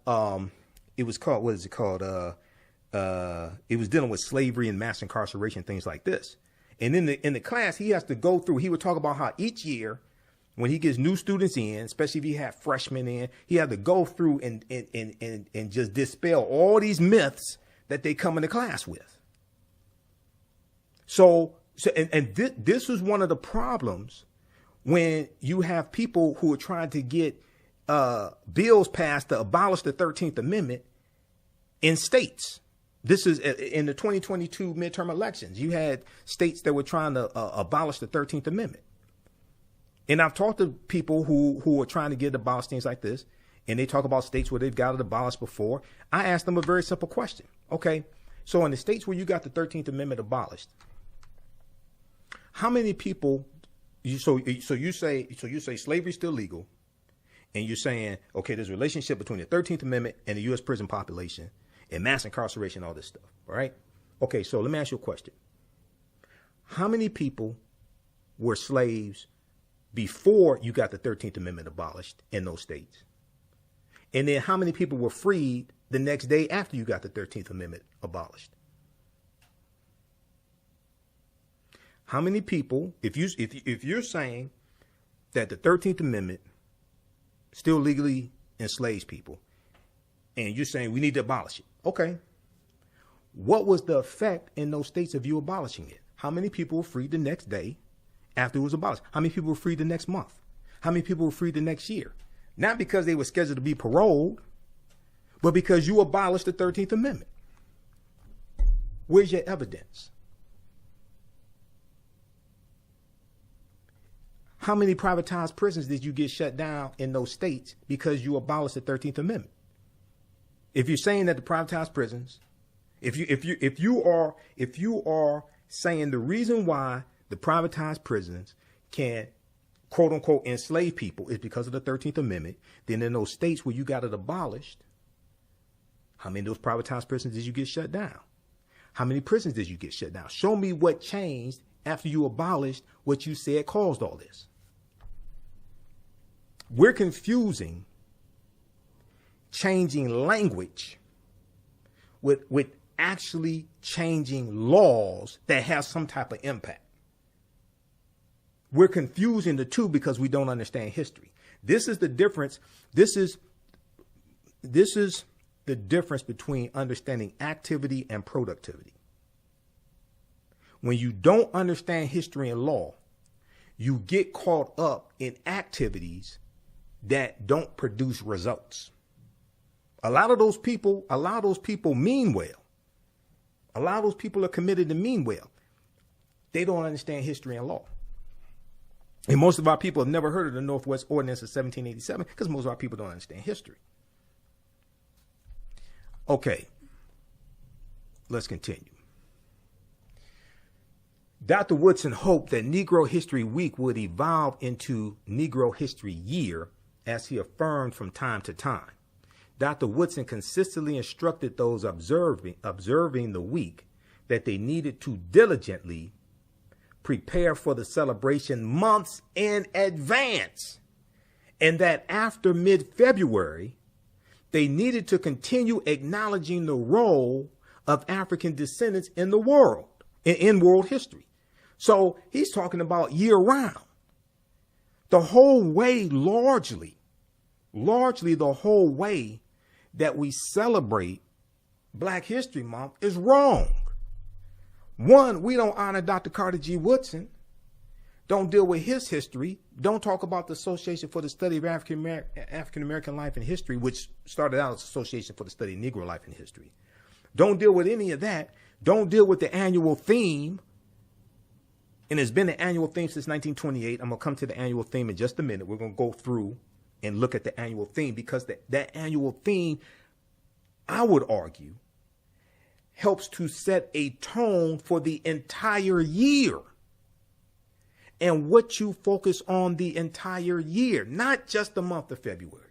A: it was called, what is it called? It was dealing with slavery and mass incarceration, things like this. And in the class, he has to go through. He would talk about how each year, when he gets new students in, especially if he had freshmen in, he had to go through and just dispel all these myths that they come into class with. This is one of the problems when you have people who are trying to get bills passed to abolish the 13th Amendment in states. This is in the 2022 midterm elections. You had states that were trying to abolish the 13th Amendment. And I've talked to people who are trying to get abolished, things like this, and they talk about states where they've got it abolished before. I asked them a very simple question. Okay, so in the states where you got the 13th Amendment abolished, how many people? You say slavery's still legal, and you're saying, okay, there's a relationship between the 13th Amendment and the U.S. prison population and mass incarceration, all this stuff, all right? Okay, so let me ask you a question. How many people were slaves before you got the 13th Amendment abolished in those states? And then how many people were freed the next day after you got the 13th Amendment abolished? How many people, if you're saying that the 13th Amendment still legally enslaves people, and you're saying we need to abolish it, okay, what was the effect in those states of you abolishing it? How many people were freed the next day after it was abolished? How many people were freed the next month? How many people were freed the next year? Not because they were scheduled to be paroled, but because you abolished the 13th Amendment. Where's your evidence? How many privatized prisons did you get shut down in those states because you abolished the 13th Amendment? If you're saying that the privatized prisons, if you are saying the reason why the privatized prisons can quote unquote enslave people is because of the 13th Amendment, then in those states where you got it abolished, how many of those privatized prisons did you get shut down? How many prisons did you get shut down? Show me what changed after you abolished what you said caused all this. We're confusing changing language with actually changing laws that have some type of impact. We're confusing the two because we don't understand history. This is the difference. This is the difference between understanding activity and productivity. When you don't understand history and law, you get caught up in activities that don't produce results. A lot of those people mean well. A lot of those people are committed to mean well. They don't understand history and law. And most of our people have never heard of the Northwest Ordinance of 1787 because most of our people don't understand history. Okay, let's continue. Dr. Woodson hoped that Negro History Week would evolve into Negro History Year, as he affirmed from time to time. Dr. Woodson consistently instructed those observing the week that they needed to diligently prepare for the celebration months in advance, and that after mid-February, They needed to continue acknowledging the role of African descendants in the world, in world history. So he's talking about year round. The whole way, largely the whole way that we celebrate Black History Month is wrong. One, we don't honor Dr. Carter G. Woodson. Don't deal with his history. Don't talk about the Association for the Study of African American Life and History, which started out as Association for the Study of Negro Life and History. Don't deal with any of that. Don't deal with the annual theme. And it's been the annual theme since 1928. I'm going to come to the annual theme in just a minute. We're going to go through and look at the annual theme, because that annual theme, I would argue, helps to set a tone for the entire year and what you focus on the entire year, not just the month of February.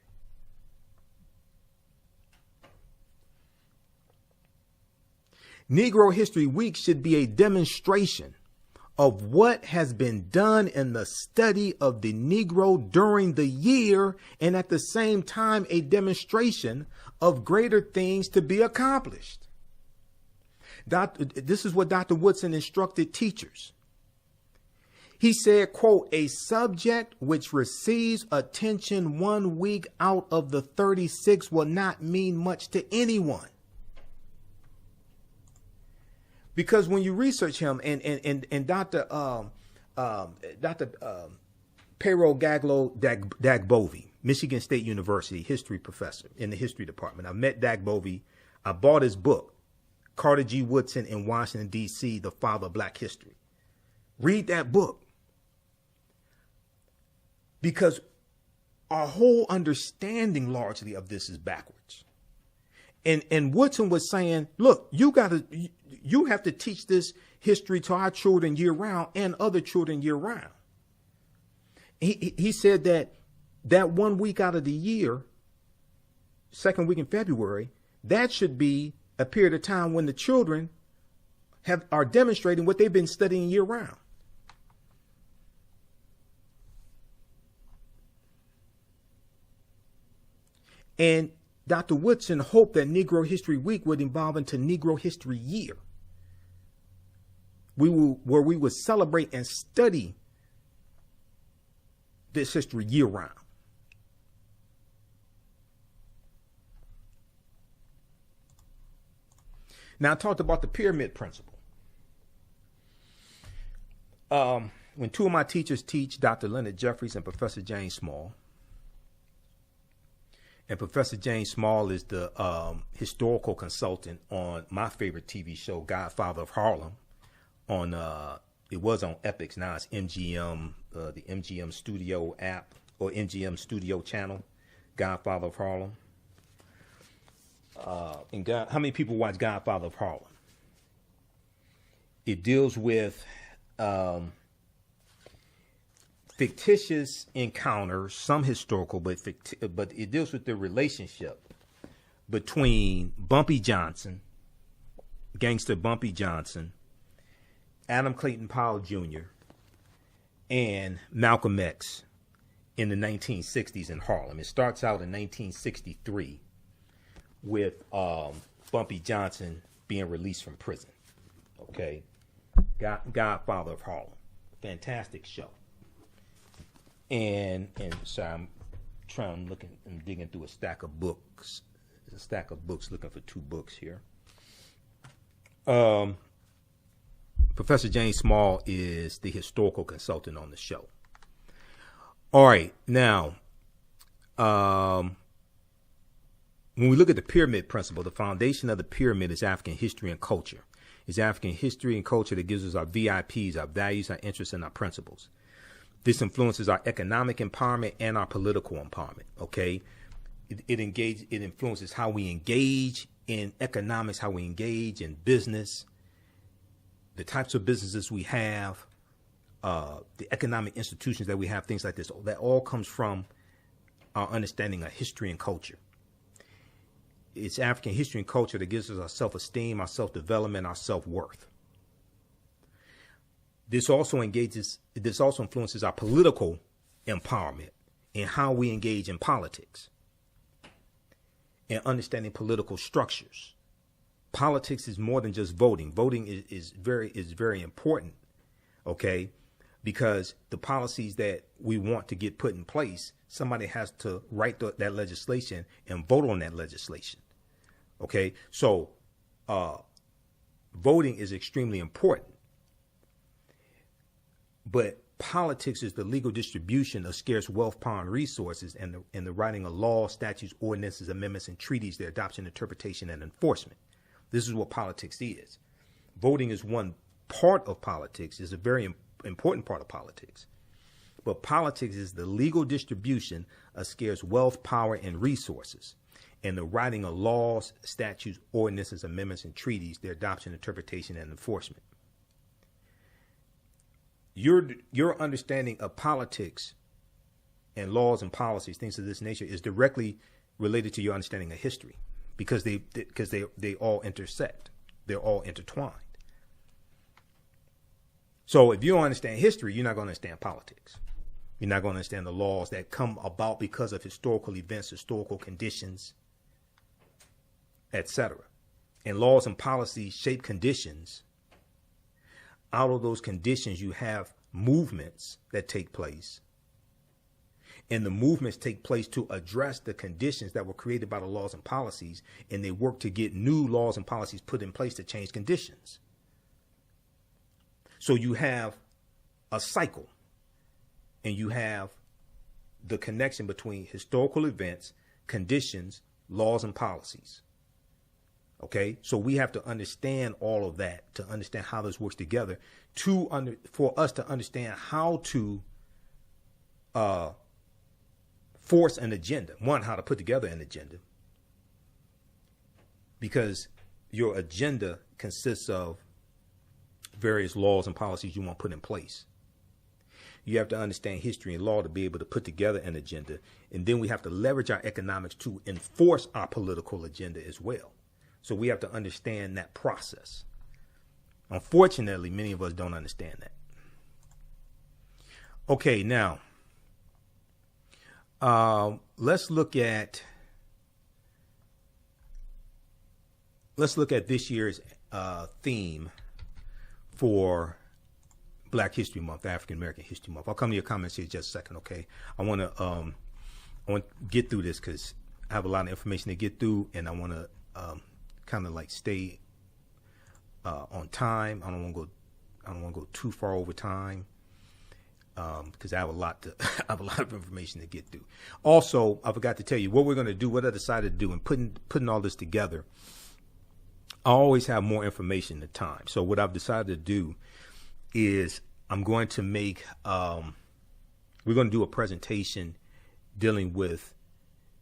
A: Negro History Week should be a demonstration of what has been done in the study of the Negro during the year, and at the same time a demonstration of greater things to be accomplished. This is what Dr. Woodson instructed teachers. He said, quote, "A subject which receives attention 1 week out of the 36 will not mean much to anyone." Because when you research him, and Dr. Pero Dagbovie, Michigan State University history professor in the history department. I met Dagbovie. I bought his book, Carter G. Woodson in Washington, D.C., The Father of Black History. Read that book. Because our whole understanding largely of this is backwards. And Woodson was saying, look, you have to teach this history to our children year round and other children year round. He said that 1 week out of the year, second week in February, that should be a period of time when the children are demonstrating what they've been studying year round. And Dr. Woodson hoped that Negro History Week would evolve into Negro History Year, where we would celebrate and study this history year round. Now, I talked about the pyramid principle. When two of my teachers teach, Dr. Leonard Jeffries and Professor James Small, and Professor James Small is the historical consultant on my favorite TV show, Godfather of Harlem. It was on Epix, now it's MGM, the MGM Studio app or MGM Studio channel, Godfather of Harlem. How many people watch Godfather of Harlem? It deals with fictitious encounters, some historical, but it deals with the relationship between Bumpy Johnson, gangster Bumpy Johnson, Adam Clayton Powell Jr., and Malcolm X in the 1960s in Harlem. It starts out in 1963 with Bumpy Johnson being released from prison. Okay, Godfather of Harlem, fantastic show. And so I'm digging through a stack of books, looking for two books here. Professor James Small is the historical consultant on the show. All right, now, when we look at the pyramid principle, the foundation of the pyramid is African history and culture. It's African history and culture that gives us our VIPs, our values, our interests, and our principles. This influences our economic empowerment and our political empowerment. Okay, it influences how we engage in economics, how we engage in business, the types of businesses we have, the economic institutions that we have, things like this. That all comes from our understanding of history and culture. It's African history and culture that gives us our self-esteem, our self-development, our self-worth. This also influences our political empowerment and how we engage in politics. and understanding political structures. Politics is more than just voting. Voting is very important, okay? Because the policies that we want to get put in place, somebody has to write that legislation and vote on that legislation, okay? So voting is extremely important. But politics is the legal distribution of scarce wealth, power, and resources, and the writing of laws, statutes, ordinances, amendments, and treaties, their adoption, interpretation, and enforcement. This is what politics is. Voting is one part of politics, is a very important part of politics. But politics is the legal distribution of scarce wealth, power, and resources, and the writing of laws, statutes, ordinances, amendments, and treaties, their adoption, interpretation, and enforcement. Your understanding of politics and laws and policies, things of this nature, is directly related to your understanding of history, because they all intersect. They're all intertwined. So if you don't understand history, you're not going to understand politics. You're not going to understand the laws that come about because of historical events, historical conditions, etc. And laws and policies shape conditions. Out of those conditions, you have movements that take place. And the movements take place to address the conditions that were created by the laws and policies, and they work to get new laws and policies put in place to change conditions. So you have a cycle, and you have the connection between historical events, conditions, laws, and policies. Okay, so we have to understand all of that to understand how this works together, for us to understand how to force an agenda. One, how to put together an agenda, because your agenda consists of various laws and policies you want put in place. You have to understand history and law to be able to put together an agenda, and then we have to leverage our economics to enforce our political agenda as well. So we have to understand that process. Unfortunately, many of us don't understand that. Okay, now let's look at this year's theme for Black History Month, African American History Month. I'll come to your comments here in just a second. Okay, I want to get through this because I have a lot of information to get through, and I want to kind of like stay on time. I don't want to go too far over time because I have a lot of information to get through. Also, I forgot to tell you what we're going to do. What I decided to do in putting all this together, I always have more information than time. So what I've decided to do is I'm going to make we're going to do a presentation dealing with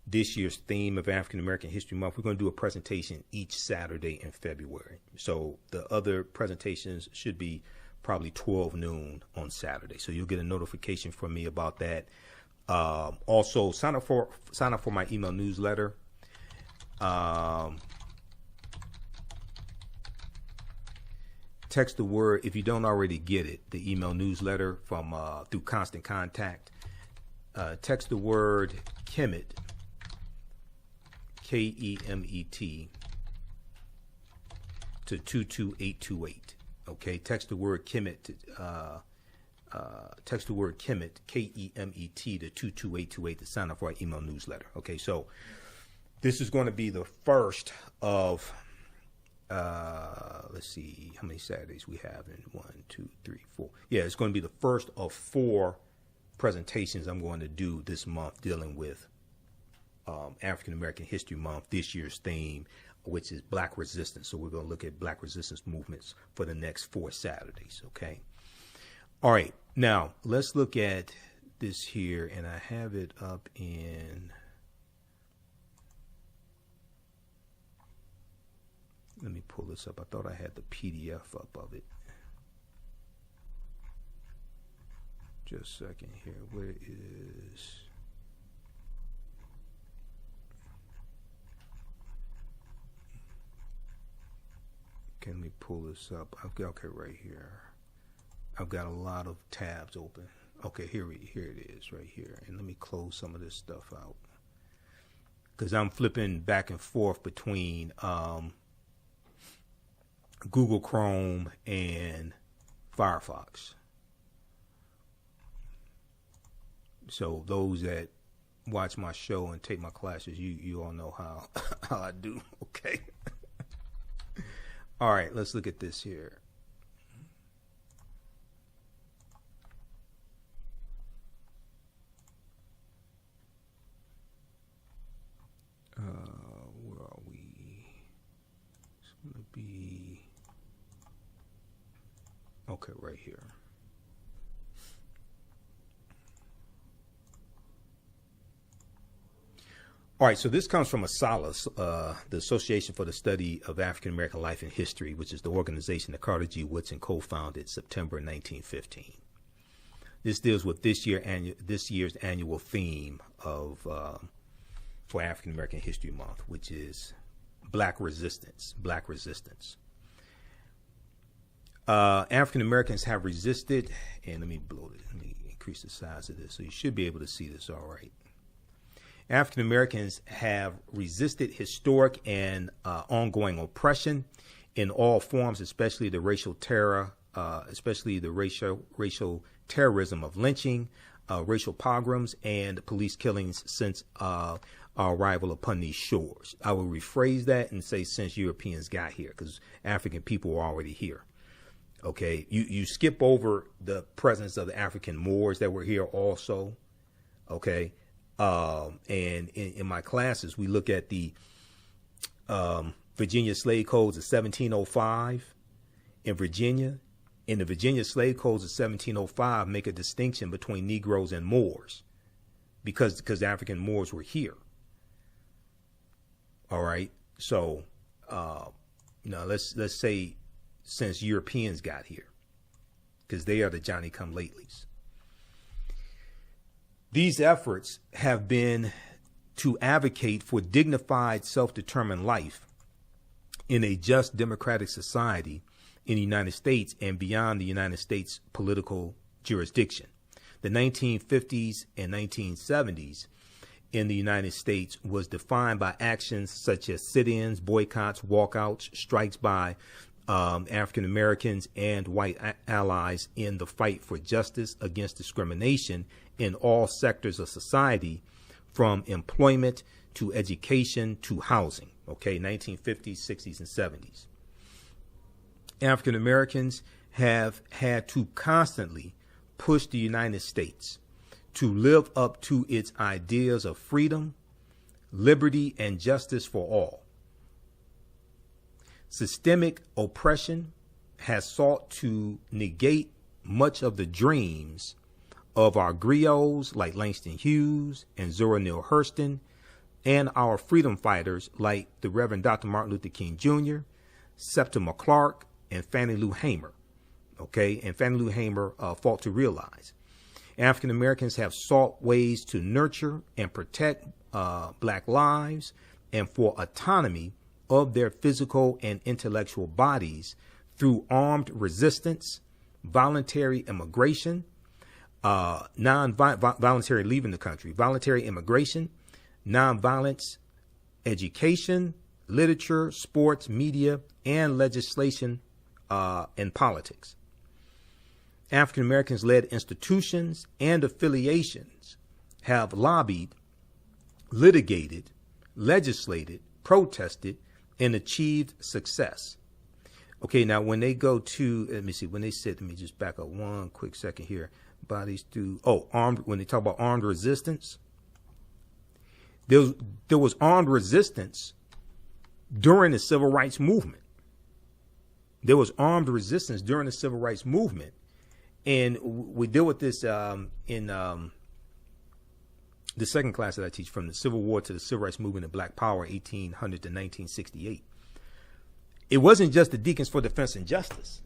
A: this year's theme of African American History Month. We're going to do a presentation each Saturday in February. So the other presentations should be probably 12 noon on Saturday. So you'll get a notification from me about that. Also, sign up for my email newsletter. Text the word, if you don't already get it, the email newsletter from through Constant Contact. Text the word Kemet, Kemet, to 22828. Okay, text the word Kemet to Kemet, Kemet, to 22828 to sign up for our email newsletter. Okay, so this is going to be the first of let's see how many Saturdays we have in 1, 2, 3, 4. Yeah, it's going to be the first of 4 presentations I'm going to do this month dealing with African American History Month, this year's theme, which is Black Resistance. So we're going to look at Black Resistance movements for the next 4 Saturdays. Okay. All right. Now let's look at this here, and I have it up in. Let me pull this up. I thought I had the PDF up of it. Just a second here. Where is... Okay, let me pull this up. Okay, right here. I've got a lot of tabs open. Okay, here it is right here. And let me close some of this stuff out. because I'm flipping back and forth between Google Chrome and Firefox. So those that watch my show and take my classes, you all know how I do. Okay. All right, let's look at this here. Where are we? It's gonna be okay right here. All right, so this comes from ASALH, the Association for the Study of African American Life and History, which is the organization that Carter G. Woodson co-founded September 1915. This deals with this year's annual theme of for African American History Month, which is Black resistance. Black resistance. African Americans have resisted, and let me increase the size of this so you should be able to see this all right. African Americans have resisted historic and ongoing oppression in all forms, especially the racial terror, especially the racial terrorism of lynching, racial pogroms, and police killings since our arrival upon these shores. I will rephrase that and say since Europeans got here, because African people were already here. Okay, you skip over the presence of the African Moors that were here also. Okay, and in my classes we look at the Virginia slave codes of 1705 in Virginia. In the Virginia slave codes of 1705 make a distinction between Negroes and Moors because the African Moors were here. All right, so let's say since Europeans got here, because they are the Johnny-come-latelys. These efforts have been to advocate for dignified, self-determined life in a just democratic society in the United States and beyond the United States political jurisdiction. The 1950s and 1970s in the United States was defined by actions such as sit-ins, boycotts, walkouts, strikes by African Americans and white allies in the fight for justice against discrimination in all sectors of society, from employment to education to housing. Okay, 1950s, 60s, and 70s. African Americans have had to constantly push the United States to live up to its ideas of freedom, liberty, and justice for all. Systemic oppression has sought to negate much of the dreams of our griots like Langston Hughes and Zora Neale Hurston, and our freedom fighters like the Reverend Dr. Martin Luther King Jr., Septima Clark, and Fannie Lou Hamer. Okay, and Fannie Lou Hamer fought to realize. African Americans have sought ways to nurture and protect Black lives and for autonomy of their physical and intellectual bodies through armed resistance, voluntary immigration, voluntary leaving the country, voluntary immigration, nonviolence, education, literature, sports, media, and legislation and politics. African Americans led institutions and affiliations have lobbied, litigated, legislated, protested, and achieved success. Okay, now when they go to, let me just back up one quick second here. Bodies through, when they talk about armed resistance, there was armed resistance during the Civil Rights Movement. There was armed resistance during the Civil Rights Movement. And we deal with this in the second class that I teach, from the Civil War to the Civil Rights Movement and Black Power, 1800 to 1968. It wasn't just the Deacons for Defense and Justice.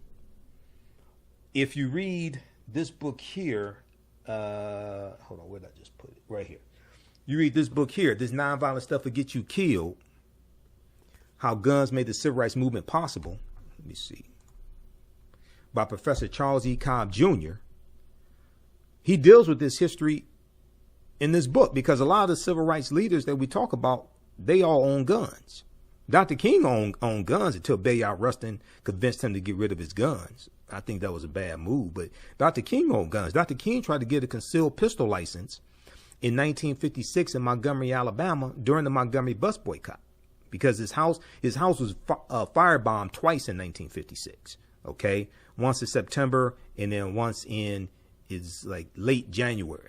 A: If you read this book here, hold on, where did I just put it? Right here. You read this book here, this Nonviolent Stuff Will Get You Killed, How Guns Made the Civil Rights Movement Possible. Let me see. By Professor Charles E. Cobb Jr. He deals with this history in this book, because a lot of the civil rights leaders that we talk about they all own guns. Dr. King owned guns until Bayard Rustin convinced him to get rid of his guns. I think that was a bad move, but Dr. King owned guns. Dr. King tried to get a concealed pistol license in 1956 in Montgomery, Alabama, during the Montgomery bus boycott, because his house was firebombed twice in 1956. Okay, once in September and then once in late January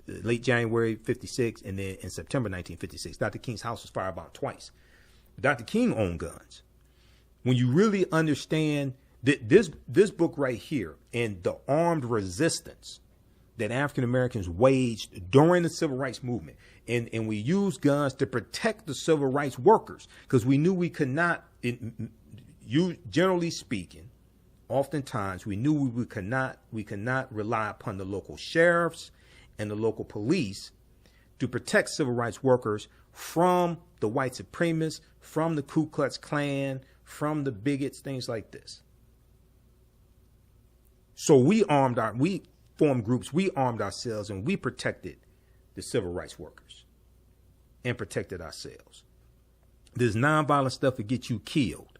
A: 56, and then in September 1956. Dr. King's house was firebombed twice. Dr. King owned guns. When you really understand that this book right here and the armed resistance that African Americans waged during the civil rights movement, and we used guns to protect the civil rights workers, because we knew we could not, generally speaking, oftentimes we knew we could not rely upon the local sheriffs and the local police to protect civil rights workers from the white supremacists, from the Ku Klux Klan, from the bigots, things like this. So we formed groups, we armed ourselves, and we protected the civil rights workers and protected ourselves. This nonviolent stuff would get you killed.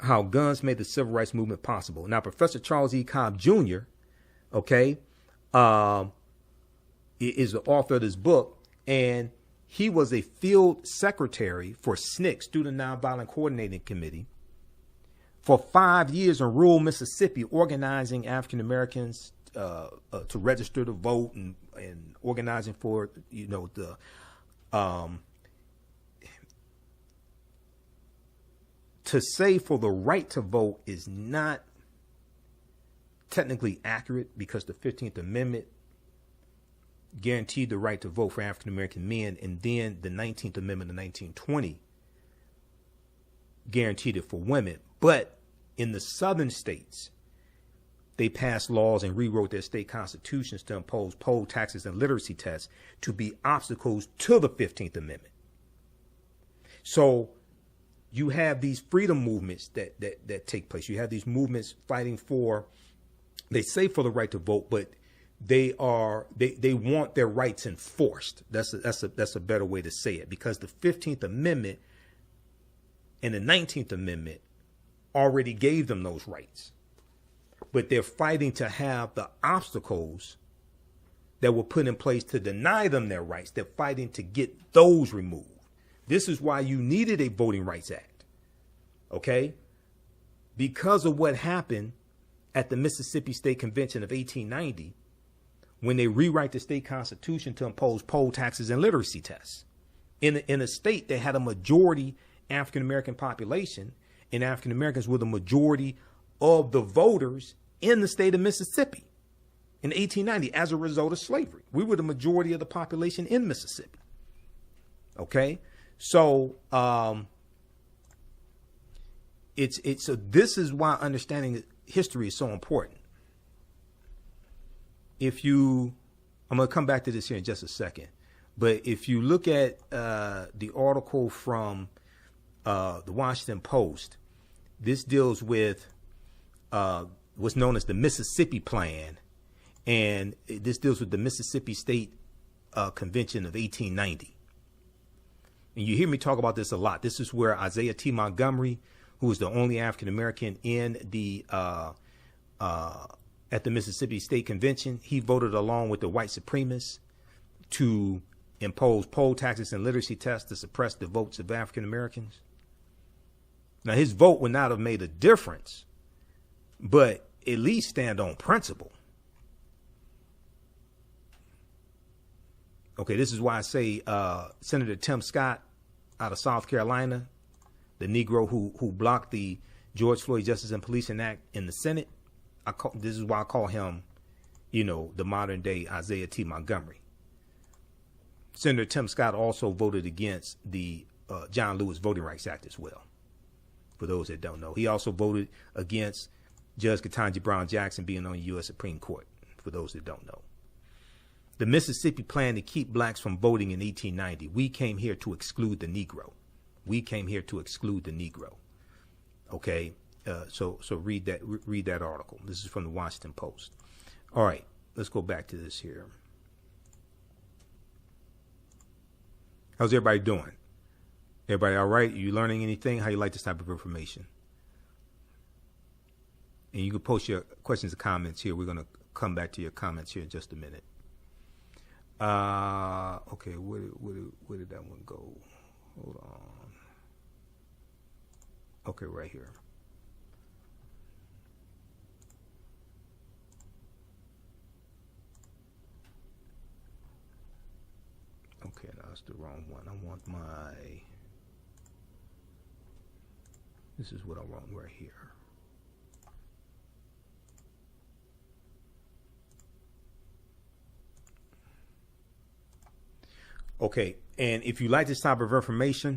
A: How guns made the civil rights movement possible. Now, Professor Charles E. Cobb Jr., okay, is the author of this book, and he was a field secretary for SNCC, Student Nonviolent Coordinating Committee, for 5 years in rural Mississippi, organizing African Americans to register to vote and organizing for, to say for the right to vote is not technically accurate, because the 15th Amendment guaranteed the right to vote for African American men, and then the 19th Amendment of 1920 guaranteed it for women. But in the southern states, they passed laws and rewrote their state constitutions to impose poll taxes and literacy tests to be obstacles to the 15th Amendment. So you have these freedom movements that take place. You have these movements fighting for, they say for the right to vote, but they want their rights enforced. That's a better way to say it, because the 15th Amendment and the 19th Amendment already gave them those rights, but they're fighting to have the obstacles that were put in place to deny them their rights. They're fighting to get those removed. This is why you needed a Voting Rights Act, okay? Because of what happened at the Mississippi State Convention of 1890, when they rewrite the state constitution to impose poll taxes and literacy tests. In a state that had a majority African-American population, and African-Americans were the majority of the voters in the state of Mississippi in 1890 as a result of slavery. We were the majority of the population in Mississippi. Okay? So so this is why understanding history is so important. I'm going to come back to this here in just a second, but if you look at the article from the Washington Post, this deals with what's known as the Mississippi Plan, and this deals with the Mississippi State Convention of 1890. And you hear me talk about this a lot. This is where Isaiah T. Montgomery, who was the only African American in the at the Mississippi State Convention, he voted along with the white supremacists to impose poll taxes and literacy tests to suppress the votes of African Americans. Now, his vote would not have made a difference, but at least stand on principle. Okay, this is why I say Senator Tim Scott out of South Carolina, the Negro who blocked the George Floyd Justice and Policing Act in the Senate, this is why I call him, the modern day Isaiah T. Montgomery. Senator Tim Scott also voted against the John Lewis Voting Rights Act as well, for those that don't know. He also voted against Judge Ketanji Brown Jackson being on the U.S. Supreme Court, for those that don't know. The Mississippi Plan to keep blacks from voting in 1890. We came here to exclude the Negro. We came here to exclude the Negro. Okay, so read that article. This is from the Washington Post. All right, let's go back to this here. How's everybody doing? Everybody all right? You learning anything? How you like this type of information? And you can post your questions and comments here. We're going to come back to your comments here in just a minute. Okay, where did that one go? Hold on. Okay, right here. Okay, no, that's the wrong one. I want my... This is what I want right here. Okay, and if you like this type of information,